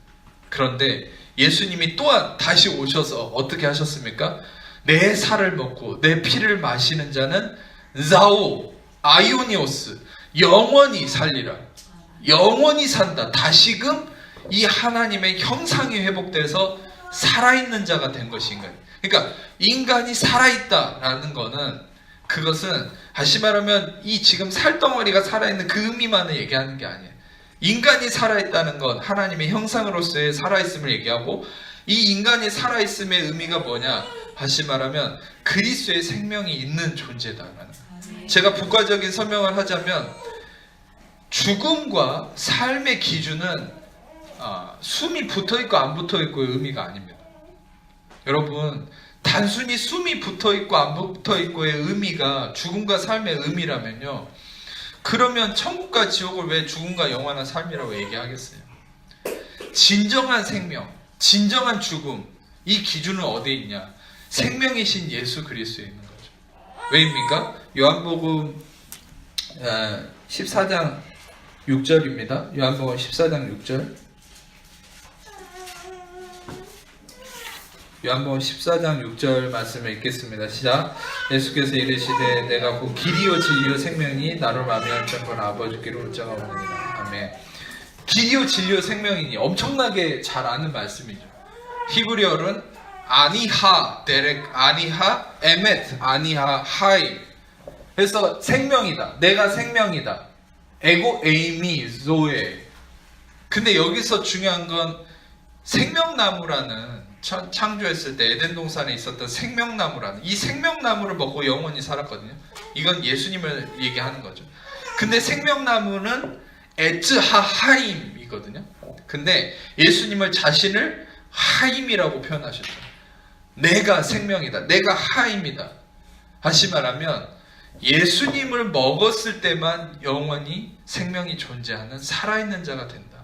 그런데 예수님이 또한 다시 오셔서 어떻게 하셨습니까? 내 살을 먹고 내 피를 마시는 자는 아이오니오스, 영원히 살리라. 영원히 산다. 다시금 이 하나님의 형상이 회복돼서 살아있는 자가 된 것인가요? 그러니까 인간이 살아있다라는 거는, 그것은 다시 말하면 이 지금 살덩어리가 살아있는 그 의미만을 얘기하는 게 아니에요. 인간이 살아있다는 건 하나님의 형상으로서의 살아있음을 얘기하고, 이 인간이 살아있음의 의미가 뭐냐? 다시 말하면 그리스도의 생명이 있는 존재다라는 거예요. 제가 부가적인 설명을 하자면 죽음과 삶의 기준은 숨이 붙어있고 안 붙어있고의 의미가 아닙니다. 여러분, 단순히 숨이 붙어있고 안 붙어있고의 의미가 죽음과 삶의 의미라면요, 그러면 천국과 지옥을 왜 죽음과 영원한 삶이라고 얘기하겠어요? 진정한 생명, 진정한 죽음, 이 기준은 어디에 있냐? 생명이신 예수 그리스도에 있는 거죠. 왜입니까? 요한복음 14장 6절입니다. 요한복음 14장 6절. 요한복음 14장 6절 말씀을 읽겠습니다. 시작. 예수께서 이르시되 내가 곧 길이요 진리요 생명이니 나로 말미암을 자는 아버지께로 올 자가 없느니라. 아멘. 길이요 진리요 생명이니 엄청나게 잘 아는 말씀이죠. 히브리어는 아니하 데렉 아니하 에멧 아니하 하이. 그래서 생명이다. 내가 생명이다. 에고 에이미 조에. 근데 여기서 중요한 건 생명나무라는 창조했을 때 에덴 동산에 있었던 생명나무라는 이 생명나무를 먹고 영원히 살았거든요. 이건 예수님을 얘기하는 거죠. 근데 생명나무는 에츠하하임이거든요. 근데 예수님을 자신을 하임이라고 표현하셨죠. 내가 생명이다. 내가 하임이다. 다시 말하면 예수님을 먹었을 때만 영원히 생명이 존재하는 살아있는 자가 된다.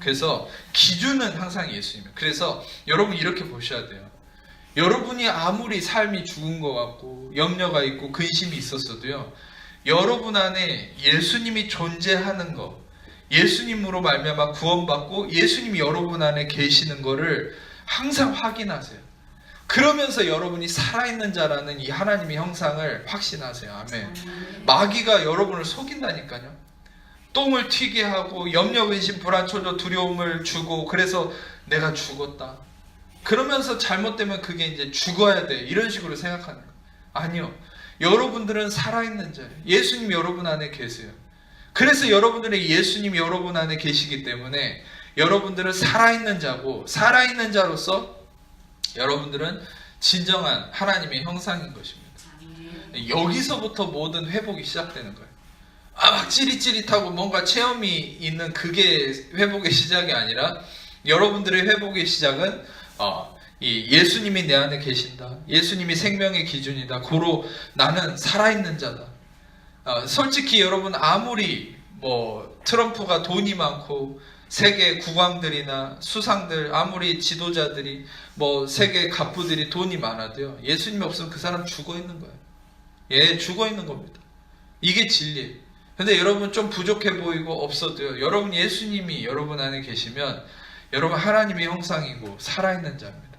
그래서 기준은 항상 예수님이에요. 그래서 여러분 이렇게 보셔야 돼요. 여러분이 아무리 삶이 죽은 것 같고 염려가 있고 근심이 있었어도요, 여러분 안에 예수님이 존재하는 거, 예수님으로 말미암아 구원받고 예수님이 여러분 안에 계시는 거를 항상 확인하세요. 그러면서 여러분이 살아있는 자라는 이 하나님의 형상을 확신하세요. 아멘. 마귀가 여러분을 속인다니까요. 똥을 튀게 하고 염려, 근심, 불안, 초조, 두려움을 주고, 그래서 내가 죽었다. 그러면서 잘못되면 그게 이제 죽어야 돼. 이런 식으로 생각하는 거예요. 아니요. 여러분들은 살아있는 자예요. 예수님 여러분 안에 계세요. 그래서 여러분들의 예수님이 여러분 안에 계시기 때문에 여러분들은 살아있는 자고, 살아있는 자로서 여러분들은 진정한 하나님의 형상인 것입니다. 여기서부터 모든 회복이 시작되는 거예요. 막 찌릿찌릿하고 뭔가 체험이 있는 그게 회복의 시작이 아니라 여러분들의 회복의 시작은 이 예수님이 내 안에 계신다. 예수님이 생명의 기준이다. 고로 나는 살아있는 자다. 솔직히 여러분 아무리 트럼프가 돈이 많고 세계 국왕들이나 수상들 아무리 지도자들이 세계 갑부들이 돈이 많아도요, 예수님이 없으면 그 사람 죽어 있는 거예요. 예, 죽어 있는 겁니다. 이게 진리예요. 근데 여러분 좀 부족해 보이고 없어도요, 여러분 예수님이 여러분 안에 계시면 여러분 하나님의 형상이고 살아있는 자입니다.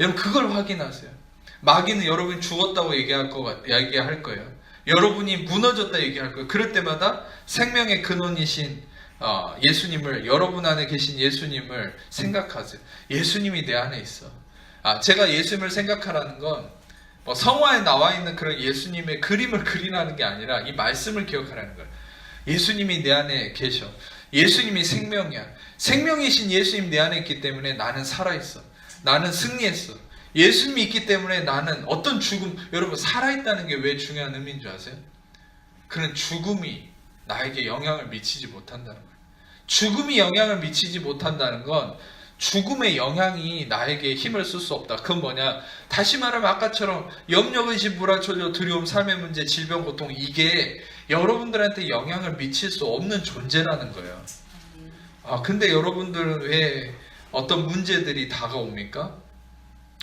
여러분 그걸 확인하세요. 마귀는 여러분이 죽었다고 얘기할 거예요. 여러분이 무너졌다 얘기할 거예요. 그럴 때마다 생명의 근원이신 예수님을, 여러분 안에 계신 예수님을 생각하세요. 예수님이 내 안에 있어. 제가 예수님을 생각하라는 건 성화에 나와 있는 그런 예수님의 그림을 그리라는 게 아니라 이 말씀을 기억하라는 거예요. 예수님이 내 안에 계셔. 예수님이 생명이야. 생명이신 예수님 내 안에 있기 때문에 나는 살아있어. 나는 승리했어. 예수님이 있기 때문에 나는 어떤 죽음, 여러분 살아있다는 게 왜 중요한 의미인 줄 아세요? 그는 죽음이 나에게 영향을 미치지 못한다는 거예요. 죽음이 영향을 미치지 못한다는 건 죽음의 영향이 나에게 힘을 쓸 수 없다. 그건 뭐냐? 다시 말하면 아까처럼 염려, 근심, 불안, 초조, 두려움, 삶의 문제, 질병, 고통, 이게 여러분들한테 영향을 미칠 수 없는 존재라는 거예요. 근데 여러분들은 왜 어떤 문제들이 다가옵니까?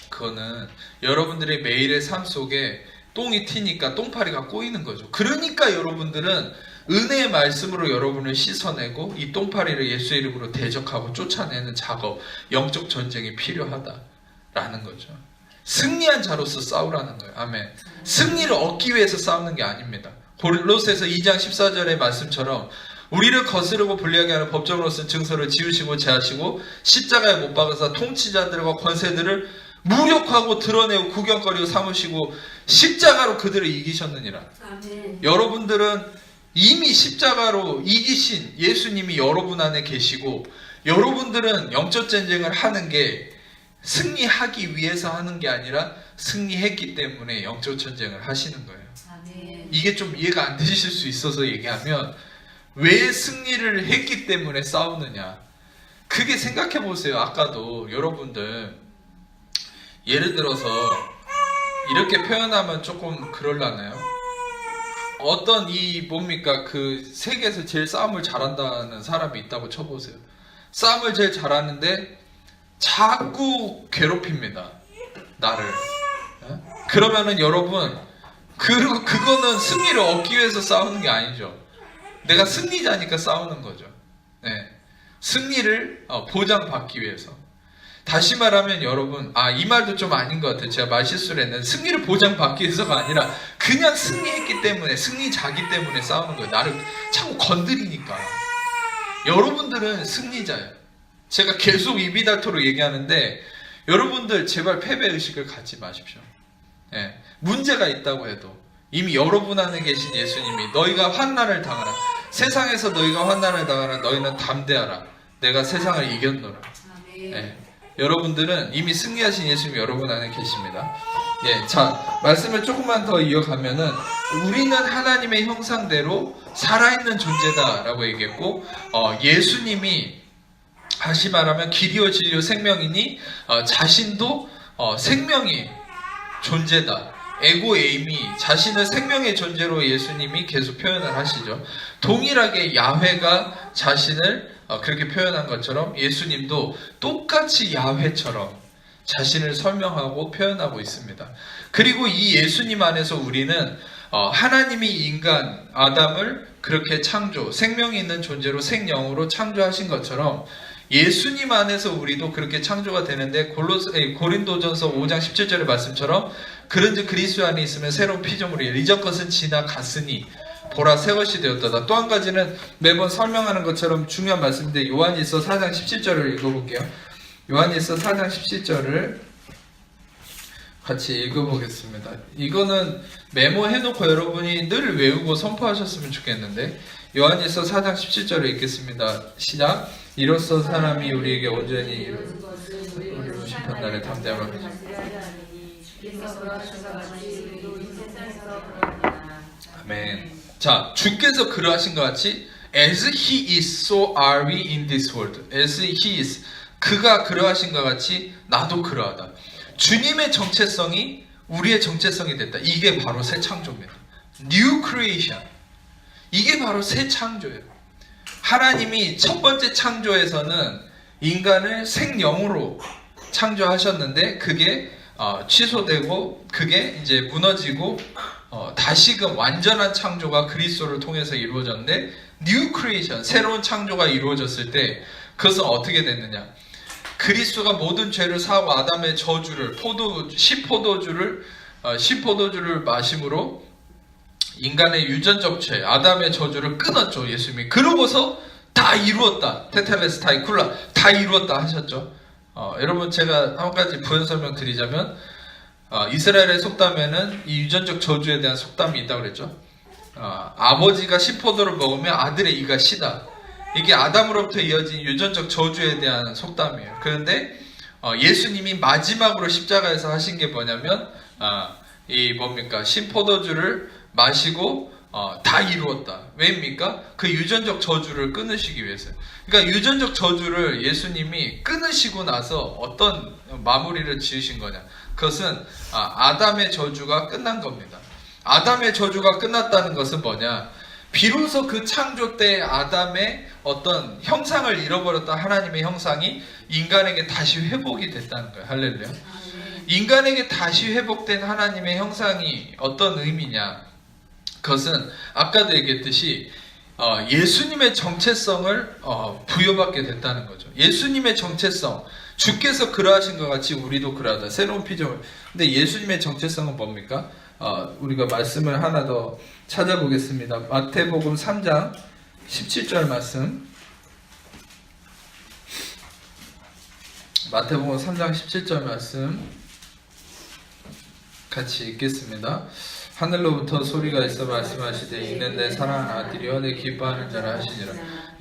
그거는 여러분들의 매일의 삶 속에 똥이 튀니까 똥파리가 꼬이는 거죠. 그러니까 여러분들은 은혜의 말씀으로 여러분을 씻어내고 이 똥파리를 예수의 이름으로 대적하고 쫓아내는 작업, 영적 전쟁이 필요하다라는 거죠. 승리한 자로서 싸우라는 거예요. 아멘. 승리를 얻기 위해서 싸우는 게 아닙니다. 고린도서에서 2장 14절의 말씀처럼 우리를 거스르고 불리하게 하는 법정으로 쓴 증서를 지우시고 제하시고 십자가에 못 박아서 통치자들과 권세들을 무력하고 드러내고 구경거리고 삼으시고 십자가로 그들을 이기셨느니라. 아멘. 여러분들은 이미 십자가로 이기신 예수님이 여러분 안에 계시고, 여러분들은 영적 전쟁을 하는 게 승리하기 위해서 하는 게 아니라 승리했기 때문에 영적 전쟁을 하시는 거예요. 아멘. 이게 좀 이해가 안 되실 수 있어서 얘기하면, 왜 승리를 했기 때문에 싸우느냐, 그게 생각해 보세요. 아까도 여러분들 예를 들어서 이렇게 표현하면 조금 그럴라나요? 어떤 이 뭡니까 그 세계에서 제일 싸움을 잘한다는 사람이 있다고 쳐보세요. 싸움을 제일 잘하는데 자꾸 괴롭힙니다. 나를. 예? 그러면은 여러분 그리고 그거는 승리를 얻기 위해서 싸우는 게 아니죠. 내가 승리자니까 싸우는 거죠. 네. 승리를 보장받기 위해서. 다시 말하면 여러분, 이 말도 좀 아닌 것 같아요. 제가 말 실수를 했는데 승리를 보장받기 위해서가 아니라 그냥 승리했기 때문에, 승리자기 때문에 싸우는 거예요. 나를 자꾸 건드리니까. 여러분들은 승리자예요. 제가 계속 이비달토로 얘기하는데 여러분들 제발 패배의식을 갖지 마십시오. 예, 문제가 있다고 해도 이미 여러분 안에 계신 예수님이 너희가 환난을 당하라. 세상에서 너희가 환난을 당하라. 너희는 담대하라. 내가 세상을 이겼노라. 예, 여러분들은 이미 승리하신 예수님이 여러분 안에 계십니다. 예, 자, 말씀을 조금만 더 이어가면은 우리는 하나님의 형상대로 살아있는 존재다라고 얘기했고, 예수님이 다시 말하면 길이요 진리요 생명이니 자신도 생명이 존재다. 에고 에이미, 자신을 생명의 존재로 예수님이 계속 표현을 하시죠. 동일하게 야훼가 자신을 그렇게 표현한 것처럼 예수님도 똑같이 야훼처럼 자신을 설명하고 표현하고 있습니다. 그리고 이 예수님 안에서 우리는 하나님이 인간 아담을 그렇게 창조, 생명이 있는 존재로 생명으로 창조하신 것처럼 예수님 안에서 우리도 그렇게 창조가 되는데 고린도전서 5장 17절의 말씀처럼 그런즉 그리스도 안에 있으면 새로운 피조물이에요. 이전 것은 지나갔으니 보라 새 것이 되었다. 또 한 가지는 매번 설명하는 것처럼 중요한 말씀인데 요한일서 4장 17절을 읽어볼게요. 요한일서 4장 17절을 같이 읽어보겠습니다. 이거는 메모해놓고 여러분이 늘 외우고 선포하셨으면 좋겠는데 요한일서 4장 17절을 읽겠습니다. 시작. 이로써 사람이 우리에게 온전히 우리로 심판날에 담대함을 아멘. 자, 주께서 그러하신 것 같이 as he is, so are we in this world. as he is, 그가 그러하신 것 같이 나도 그러하다. 주님의 정체성이 우리의 정체성이 됐다. 이게 바로 새 창조입니다. New creation. 이게 바로 새 창조예요. 하나님이 첫 번째 창조에서는 인간을 생령으로 창조하셨는데 그게 취소되고 그게 이제 무너지고 다시금 완전한 창조가 그리스도를 통해서 이루어졌는데 New creation, 새로운 창조가 이루어졌을 때 그것은 어떻게 됐느냐? 그리스도가 모든 죄를 사하고 아담의 저주를 시포도주를 마심으로 인간의 유전적 죄, 아담의 저주를 끊었죠. 예수님이. 그러고서 다 이루었다. 테텔레스타이 쿨라 다 이루었다 하셨죠. 여러분 제가 한 가지 부연 설명 드리자면 이스라엘의 속담에는 이 유전적 저주에 대한 속담이 있다고 그랬죠. 아버지가 시포도를 먹으면 아들의 이가 시다. 이게 아담으로부터 이어진 유전적 저주에 대한 속담이에요. 그런데 예수님이 마지막으로 십자가에서 하신 게 뭐냐면 신포도주를 마시고 다 이루었다. 왜입니까? 그 유전적 저주를 끊으시기 위해서요. 그러니까 유전적 저주를 예수님이 끊으시고 나서 어떤 마무리를 지으신 거냐? 그것은 아담의 저주가 끝난 겁니다. 아담의 저주가 끝났다는 것은 뭐냐? 비로소 그 창조 때 아담의 어떤 형상을 잃어버렸던 하나님의 형상이 인간에게 다시 회복이 됐다는 거예요. 할렐루야. 인간에게 다시 회복된 하나님의 형상이 어떤 의미냐? 그것은 아까도 얘기했듯이 예수님의 정체성을 부여받게 됐다는 거죠. 예수님의 정체성, 주께서 그러하신 것 같이 우리도 그러하다. 새로운 피조물. 근데 예수님의 정체성은 뭡니까? 우리가 말씀을 하나 더 찾아보겠습니다. 마태복음 3장 17절 말씀. 마태복음 3장 17절 말씀 같이 읽겠습니다. 하늘로부터 소리가 있어 말씀하시되 이는 내 사랑하는 아들이요 내 기뻐하는 자라 하시니라.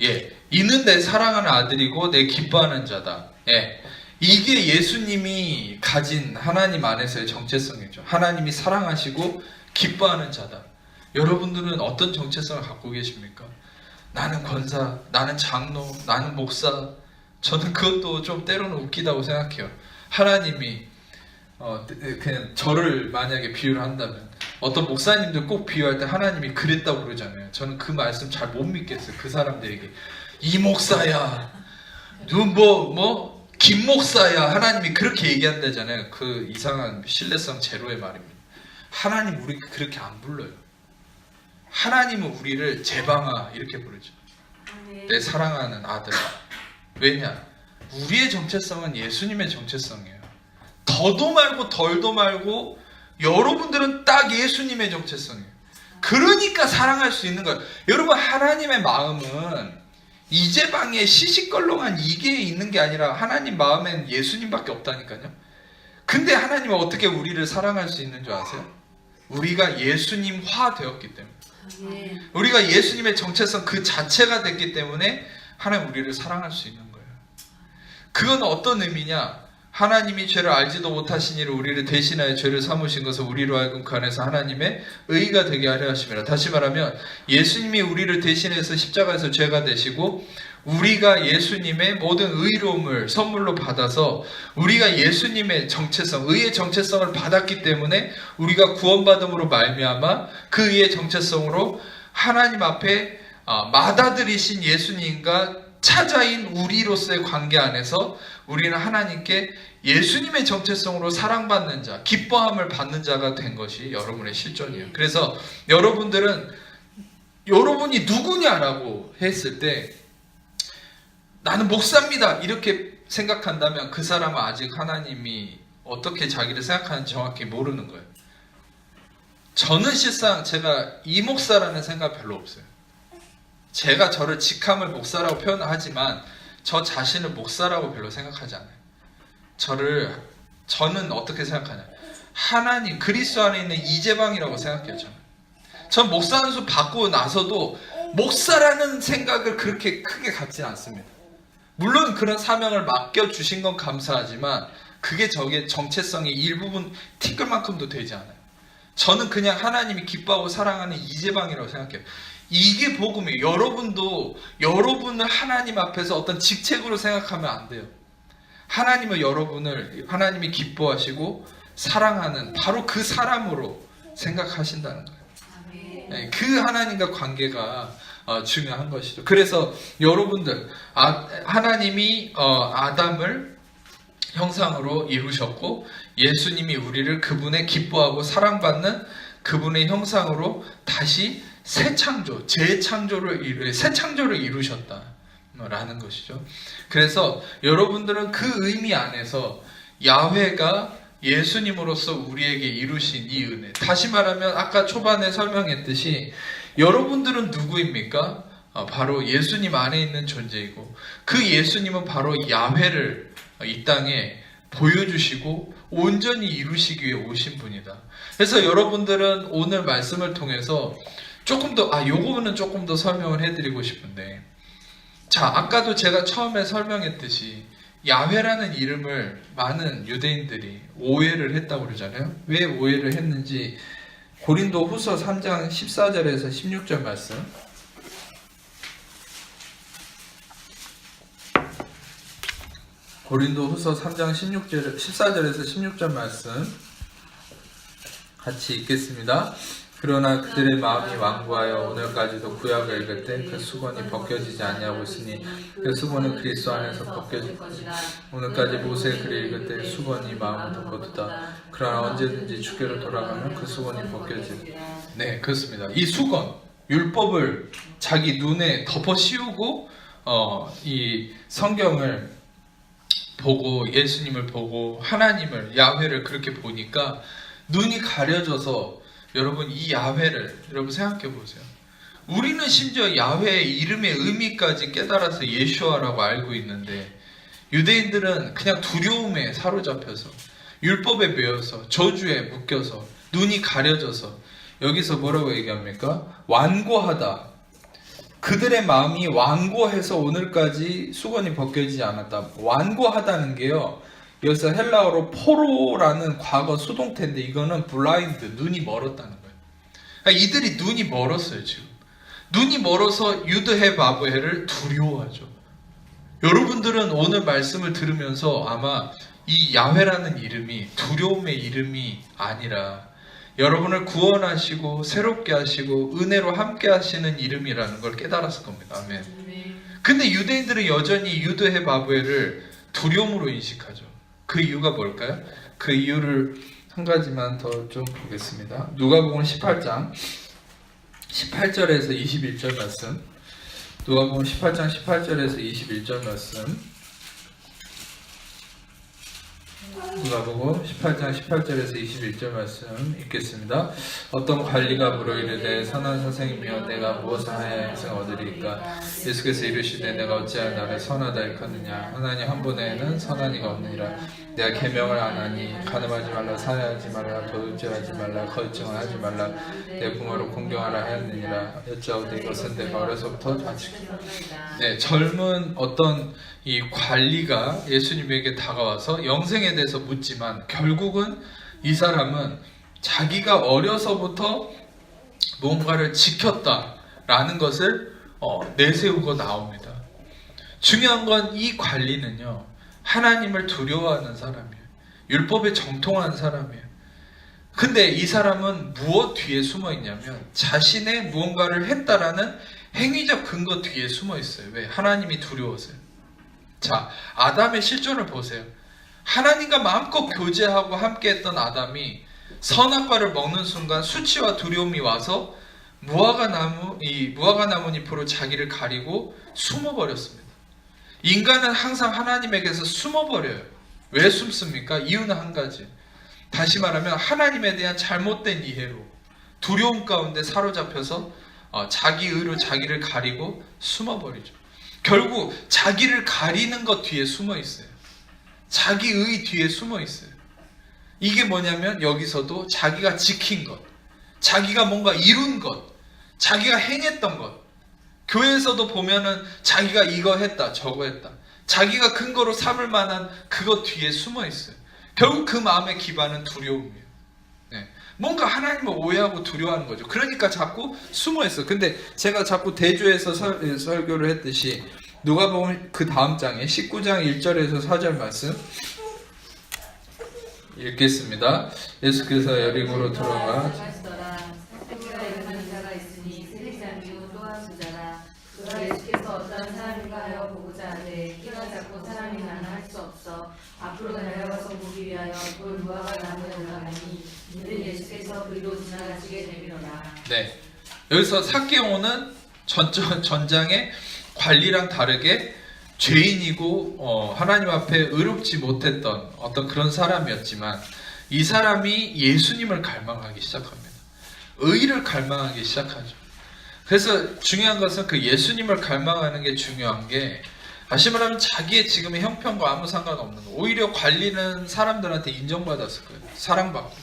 예, 이는 내 사랑하는 아들이고 내 기뻐하는 자다. 예, 이게 예수님이 가진 하나님 안에서의 정체성이죠. 하나님이 사랑하시고 기뻐하는 자다. 여러분들은 어떤 정체성을 갖고 계십니까? 나는 권사, 나는 장로, 나는 목사. 저는 그것도 좀 때로는 웃기다고 생각해요. 하나님이 그냥 저를 만약에 비유를 한다면 어떤 목사님들 꼭 비유할 때 하나님이 그랬다고 그러잖아요. 저는 그 말씀 잘 못 믿겠어요. 그 사람들에게 이 목사야, 김 목사야, 하나님이 그렇게 얘기한다잖아요. 그 이상한 신뢰성 제로의 말입니다. 하나님 우리 그렇게 안 불러요. 하나님은 우리를 제방아 이렇게 부르죠. 내 사랑하는 아들아. 왜냐? 우리의 정체성은 예수님의 정체성이에요. 더도 말고 덜도 말고 여러분들은 딱 예수님의 정체성이에요. 그러니까 사랑할 수 있는 거예요. 여러분, 하나님의 마음은 이재방에 시시껄렁한 이게 있는 게 아니라 하나님 마음엔 예수님밖에 없다니까요. 근데 하나님은 어떻게 우리를 사랑할 수 있는 줄 아세요? 우리가 예수님화 되었기 때문에, 우리가 예수님의 정체성 그 자체가 됐기 때문에 하나님 우리를 사랑할 수 있는 거예요. 그건 어떤 의미냐? 하나님이 죄를 알지도 못하신 이를 우리를 대신하여 죄를 삼으신 것을 우리로 하여금 그 안에서 하나님의 의가 되게 하려 하심이라. 다시 말하면 예수님이 우리를 대신해서 십자가에서 죄가 되시고 우리가 예수님의 모든 의로움을 선물로 받아서 우리가 예수님의 정체성, 의의 정체성을 받았기 때문에 우리가 구원받음으로 말미암아 그 의의 정체성으로 하나님 앞에 맏아들이신 예수님과 차자인 우리로서의 관계 안에서 우리는 하나님께 예수님의 정체성으로 사랑받는 자, 기뻐함을 받는 자가 된 것이 여러분의 실존이에요. 그래서 여러분들은 여러분이 누구냐라고 했을 때 나는 목사입니다 이렇게 생각한다면 그 사람은 아직 하나님이 어떻게 자기를 생각하는지 정확히 모르는 거예요. 저는 실상 제가 이 목사라는 생각 별로 없어요. 제가 저를 직함을 목사라고 표현하지만 저 자신을 목사라고 별로 생각하지 않아요. 저는 어떻게 생각하냐? 하나님, 그리스도 안에 있는 이재방이라고 생각해요. 전 목사 안수 받고 나서도 목사라는 생각을 그렇게 크게 갖지 않습니다. 물론 그런 사명을 맡겨주신 건 감사하지만 그게 저의 정체성의 일부분 티끌만큼도 되지 않아요. 저는 그냥 하나님이 기뻐하고 사랑하는 이재방이라고 생각해요. 이게 복음이에요. 여러분도 여러분을 하나님 앞에서 어떤 직책으로 생각하면 안 돼요. 하나님은 여러분을 하나님이 기뻐하시고 사랑하는 바로 그 사람으로 생각하신다는 거예요. 네, 그 하나님과 관계가 중요한 것이죠. 그래서 여러분들 하나님이 아담을 형상으로 이루셨고 예수님이 우리를 그분의 기뻐하고 사랑받는 그분의 형상으로 다시 새 창조, 재창조를 이루셨다라는 것이죠. 그래서 여러분들은 그 의미 안에서 야훼가 예수님으로서 우리에게 이루신 이 은혜, 다시 말하면 아까 초반에 설명했듯이 여러분들은 누구입니까? 바로 예수님 안에 있는 존재이고 그 예수님은 바로 야훼를 이 땅에 보여주시고 온전히 이루시기 위해 오신 분이다. 그래서 여러분들은 오늘 말씀을 통해서 조금 더 요거는 조금 더 설명을 해드리고 싶은데, 자, 아까도 제가 처음에 설명했듯이 야훼라는 이름을 많은 유대인들이 오해를 했다고 그러잖아요. 왜 오해를 했는지 고린도 후서 3장 14절에서 16절 말씀, 고린도 후서 3장 14절에서 16절 말씀 같이 읽겠습니다. 그러나 그들의 마음이 완고하여 오늘까지도 구약을 읽을 때 그 수건이 벗겨지지 아니하고 있으니 그 수건은 그리스도 안에서 벗겨지고 오늘까지 모세의 글을 읽을 때 수건이 마음을 덮어두다. 그러나 언제든지 주께로 돌아가면 그 수건이 벗겨지고. 네, 그렇습니다. 이 수건, 율법을 자기 눈에 덮어 씌우고 이 성경을 보고 예수님을 보고 하나님을, 야훼를 그렇게 보니까 눈이 가려져서 여러분 이 야훼를 여러분 생각해 보세요. 우리는 심지어 야훼의 이름의 의미까지 깨달아서 예슈아라고 알고 있는데 유대인들은 그냥 두려움에 사로잡혀서 율법에 매여서 저주에 묶여서 눈이 가려져서 여기서 뭐라고 얘기합니까? 완고하다. 그들의 마음이 완고해서 오늘까지 수건이 벗겨지지 않았다. 완고하다는 게요, 여기서 헬라어로 포로라는 과거 수동태인데 이거는 블라인드, 눈이 멀었다는 거예요. 그러니까 이들이 눈이 멀었어요. 지금 눈이 멀어서 유드해 바브해를 두려워하죠. 여러분들은 오늘 말씀을 들으면서 아마 이 야훼라는 이름이 두려움의 이름이 아니라 여러분을 구원하시고 새롭게 하시고 은혜로 함께 하시는 이름이라는 걸 깨달았을 겁니다. 아멘. 근데 유대인들은 여전히 유드해 바브엘을 두려움으로 인식하죠. 그 이유가 뭘까요? 그 이유를 한 가지만 더 좀 보겠습니다. 누가복음 18장 18절에서 21절 말씀. 누가복음 18장 18절에서 21절 말씀. 누가복음 18장 18절에서 21절 말씀 읽겠습니다. 어떤 관리가 물어 이르되 선한 선생이며 내가 무엇을 하여야 영생을 얻으리이까? 예수께서 이르시되 내가 어찌하여 나를 선하다 일컫느냐? 하나님 한 분에는 선한 이가 없느니라. 내가 계명을 안 하니 간음하지 말라, 살해하지 말라, 도둑질하지 말라, 거짓증을 하지 말라, 내 부모를 공경하라 하였느니라. 여짜오되 이것은 내가 어려서부터 다 지키라. 네, 젊은 어떤 이 관리가 예수님에게 다가와서 영생에 대해서 묻지만 결국은 이 사람은 자기가 어려서부터 뭔가를 지켰다라는 것을 내세우고 나옵니다. 중요한 건 이 관리는요, 하나님을 두려워하는 사람이에요. 율법에 정통한 사람이에요. 근데 이 사람은 무엇 뒤에 숨어 있냐면 자신의 무언가를 했다라는 행위적 근거 뒤에 숨어 있어요. 왜? 하나님이 두려워서요. 자, 아담의 실존을 보세요. 하나님과 마음껏 교제하고 함께했던 아담이 선악과를 먹는 순간 수치와 두려움이 와서 무화과 나뭇잎으로 자기를 가리고 숨어버렸습니다. 인간은 항상 하나님에게서 숨어버려요. 왜 숨습니까? 이유는 한 가지. 다시 말하면 하나님에 대한 잘못된 이해로 두려움 가운데 사로잡혀서 자기 의로 자기를 가리고 숨어버리죠. 결국 자기를 가리는 것 뒤에 숨어 있어요. 자기 의 뒤에 숨어 있어요. 이게 뭐냐면 여기서도 자기가 지킨 것, 자기가 뭔가 이룬 것, 자기가 행했던 것. 교회에서도 보면은 자기가 이거 했다, 저거 했다. 자기가 근거로 삼을 만한 그것 뒤에 숨어 있어요. 결국 그 마음의 기반은 두려움이에요. 네. 뭔가 하나님을 오해하고 두려워하는 거죠. 그러니까 자꾸 숨어 있어요. 근데 제가 자꾸 대조해서 설교를 했듯이 누가복음 그 다음 장에 19장 1절에서 4절 말씀 읽겠습니다. 예수께서 여리고로 들어가 예수께서 어떤 사람인가 하여 보고자 하되 키가 작고 사람이 많아 할 수 없어 앞으로 달려가서 보기 위하여 돌 무화과 나무에 올라가니 이는 예수께서 그리로 지나가시게 되리로라. 네, 여기서 삭개오는 전장의 관리랑 다르게 죄인이고 하나님 앞에 의롭지 못했던 어떤 그런 사람이었지만 이 사람이 예수님을 갈망하기 시작합니다. 의를 갈망하기 시작하죠. 그래서 중요한 것은 그 예수님을 갈망하는 게 중요한 게, 다시 말하면 자기의 지금의 형편과 아무 상관없는 거. 오히려 관리는 사람들한테 인정받았을 거예요. 사랑받고.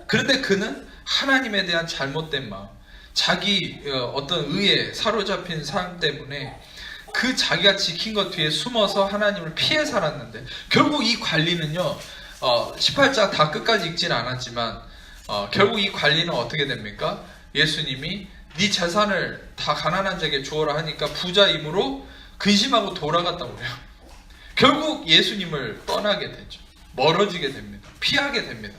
그런데 그는 하나님에 대한 잘못된 마음, 자기 어떤 의에 사로잡힌 삶 때문에 그 자기가 지킨 것 뒤에 숨어서 하나님을 피해 살았는데, 결국 이 관리는요 18장 다 끝까지 읽지는 않았지만 결국 이 관리는 어떻게 됩니까? 예수님이 네 재산을 다 가난한 자에게 주어라 하니까 부자임으로 근심하고 돌아갔다고 그래요. 결국 예수님을 떠나게 되죠. 멀어지게 됩니다. 피하게 됩니다.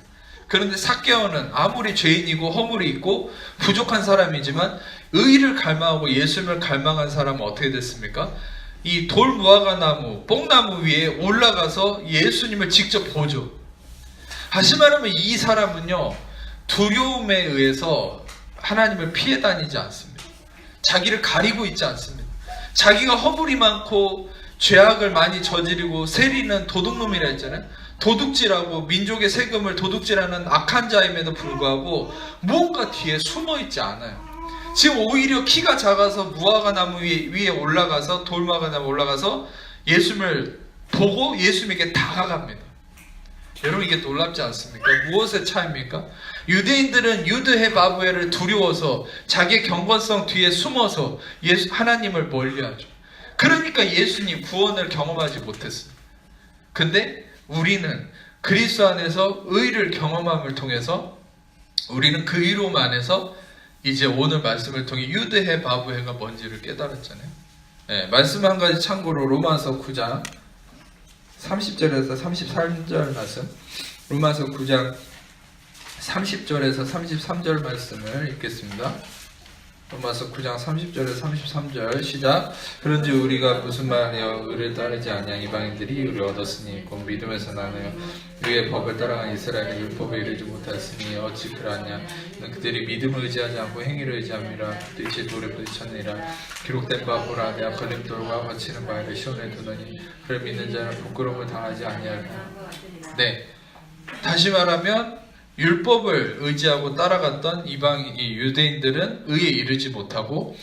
그런데 삭개오는 아무리 죄인이고 허물이 있고 부족한 사람이지만 의를 갈망하고 예수님을 갈망한 사람은 어떻게 됐습니까? 이 돌무화과 나무, 뽕나무 위에 올라가서 예수님을 직접 보죠. 다시 말하면 이 사람은요, 두려움에 의해서 하나님을 피해 다니지 않습니다. 자기를 가리고 있지 않습니다. 자기가 허물이 많고 죄악을 많이 저지르고 세리는 도둑놈이라 했잖아요. 도둑질하고 민족의 세금을 도둑질하는 악한 자임에도 불구하고 뭔가 뒤에 숨어 있지 않아요. 지금 오히려 키가 작아서 무화과 나무 위에 올라가서 돌무화과 나무 올라가서 예수님을 보고 예수님에게 다가갑니다. 여러분, 이게 놀랍지 않습니까? 무엇의 차이입니까? 유대인들은 유드해 바브엘을 두려워서 자기의 경건성 뒤에 숨어서 하나님을 멀리하죠. 그러니까 예수님 구원을 경험하지 못했어요. 근데 우리는 그리스도 안에서 의를 경험함을 통해서 우리는 그 의로움 안에서 이제 오늘 말씀을 통해 유드해 바브엘가 뭔지를 깨달았잖아요. 네, 말씀 한 가지 참고로 로마서 9장 30절에서 33절 말씀. 로마서 9장 30절에서 33절 말씀을 읽겠습니다. 로마서 9장 30절에서 33절 시작. 그런지 우리가 무슨 말하여 의를 따르지 아니한 이방인들이 의를 얻었으니 곧 믿음에서 나누어 의의 법을 따라간 이스라엘이 율법에 이르지 못하였으니 어찌 그러하냐. 그들이 믿음을 의지하지 않고 행위를 의지함이라. 뜻이 돌에 부딪혔느니라. 기록된 바 보라 내가 걸림돌과 거치는 바위를 시온에 두더니 그를 믿는 자는 부끄러움을 당하지 아니하리라. 네, 다시 말하면 율법을 의지하고 따라갔던 이방인이 유대인들은 의에 이르지 못하고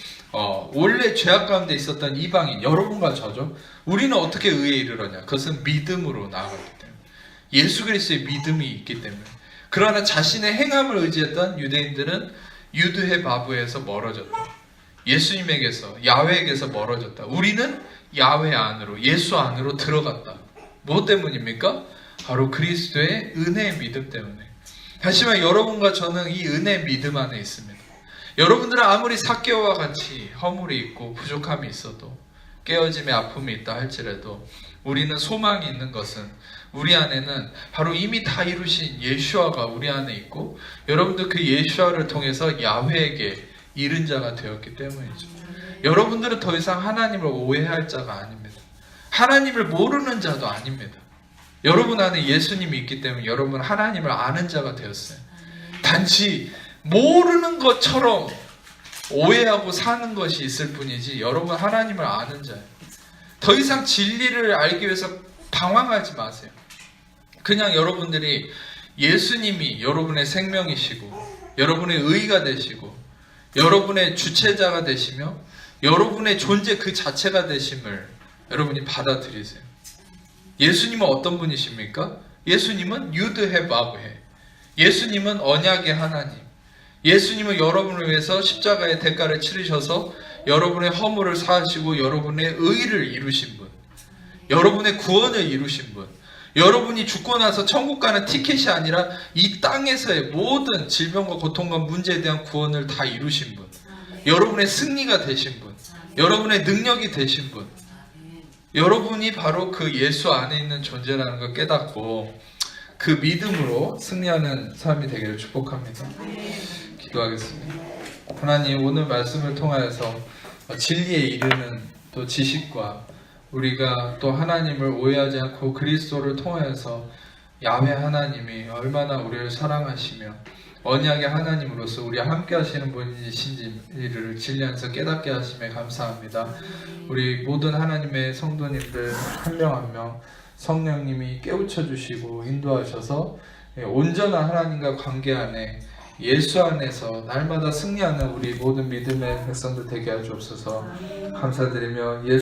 원래 죄악 가운데 있었던 이방인 여러분과 저죠. 우리는 어떻게 의에 이르러냐? 그것은 믿음으로 나아갔기 때문에, 예수 그리스도의 믿음이 있기 때문에. 그러나 자신의 행함을 의지했던 유대인들은 유드의 바브에서 멀어졌다. 예수님에게서, 야훼에게서 멀어졌다. 우리는 야훼 안으로, 예수 안으로 들어갔다. 무엇 때문입니까? 바로 그리스도의 은혜의 믿음 때문에. 하지만 여러분과 저는 이 은혜의 믿음 안에 있습니다. 여러분들은 아무리 삭개오와 같이 허물이 있고 부족함이 있어도, 깨어짐의 아픔이 있다 할지라도 우리는 소망이 있는 것은 우리 안에는 바로 이미 다 이루신 예수아가 우리 안에 있고, 여러분들 그 예수아를 통해서 야훼에게 이른 자가 되었기 때문이죠. 여러분들은 더 이상 하나님을 오해할 자가 아닙니다. 하나님을 모르는 자도 아닙니다. 여러분 안에 예수님이 있기 때문에 여러분 하나님을 아는 자가 되었어요. 단지 모르는 것처럼 오해하고 사는 것이 있을 뿐이지 여러분 하나님을 아는 자예요. 더 이상 진리를 알기 위해서 방황하지 마세요. 그냥 여러분들이 예수님이 여러분의 생명이시고 여러분의 의가 되시고 여러분의 주체자가 되시며 여러분의 존재 그 자체가 되심을 여러분이 받아들이세요. 예수님은 어떤 분이십니까? 예수님은 유드해 바브해. 예수님은 언약의 하나님. 예수님은 여러분을 위해서 십자가의 대가를 치르셔서 여러분의 허물을 사하시고 여러분의 의를 이루신 분. 여러분의 구원을 이루신 분. 여러분이 죽고 나서 천국 가는 티켓이 아니라 이 땅에서의 모든 질병과 고통과 문제에 대한 구원을 다 이루신 분. 여러분의 승리가 되신 분. 여러분의 능력이 되신 분. 여러분이 바로 그 예수 안에 있는 존재라는 걸 깨닫고 그 믿음으로 승리하는 삶이 되기를 축복합니다. 기도하겠습니다. 하나님, 오늘 말씀을 통하여서 진리에 이르는 또 지식과 우리가 또 하나님을 오해하지 않고 그리스도를 통하여서 야훼 하나님이 얼마나 우리를 사랑하시며 언약의 하나님으로서 우리와 함께 하시는 분이신지를 진리 안에서 깨닫게 하심에 감사합니다. 우리 모든 하나님의 성도님들 한 명 한 명 성령님이 깨우쳐 주시고 인도하셔서 온전한 하나님과 관계 안에 예수 안에서 날마다 승리하는 우리 모든 믿음의 백성들 되게 하옵소서. 감사드리며 예수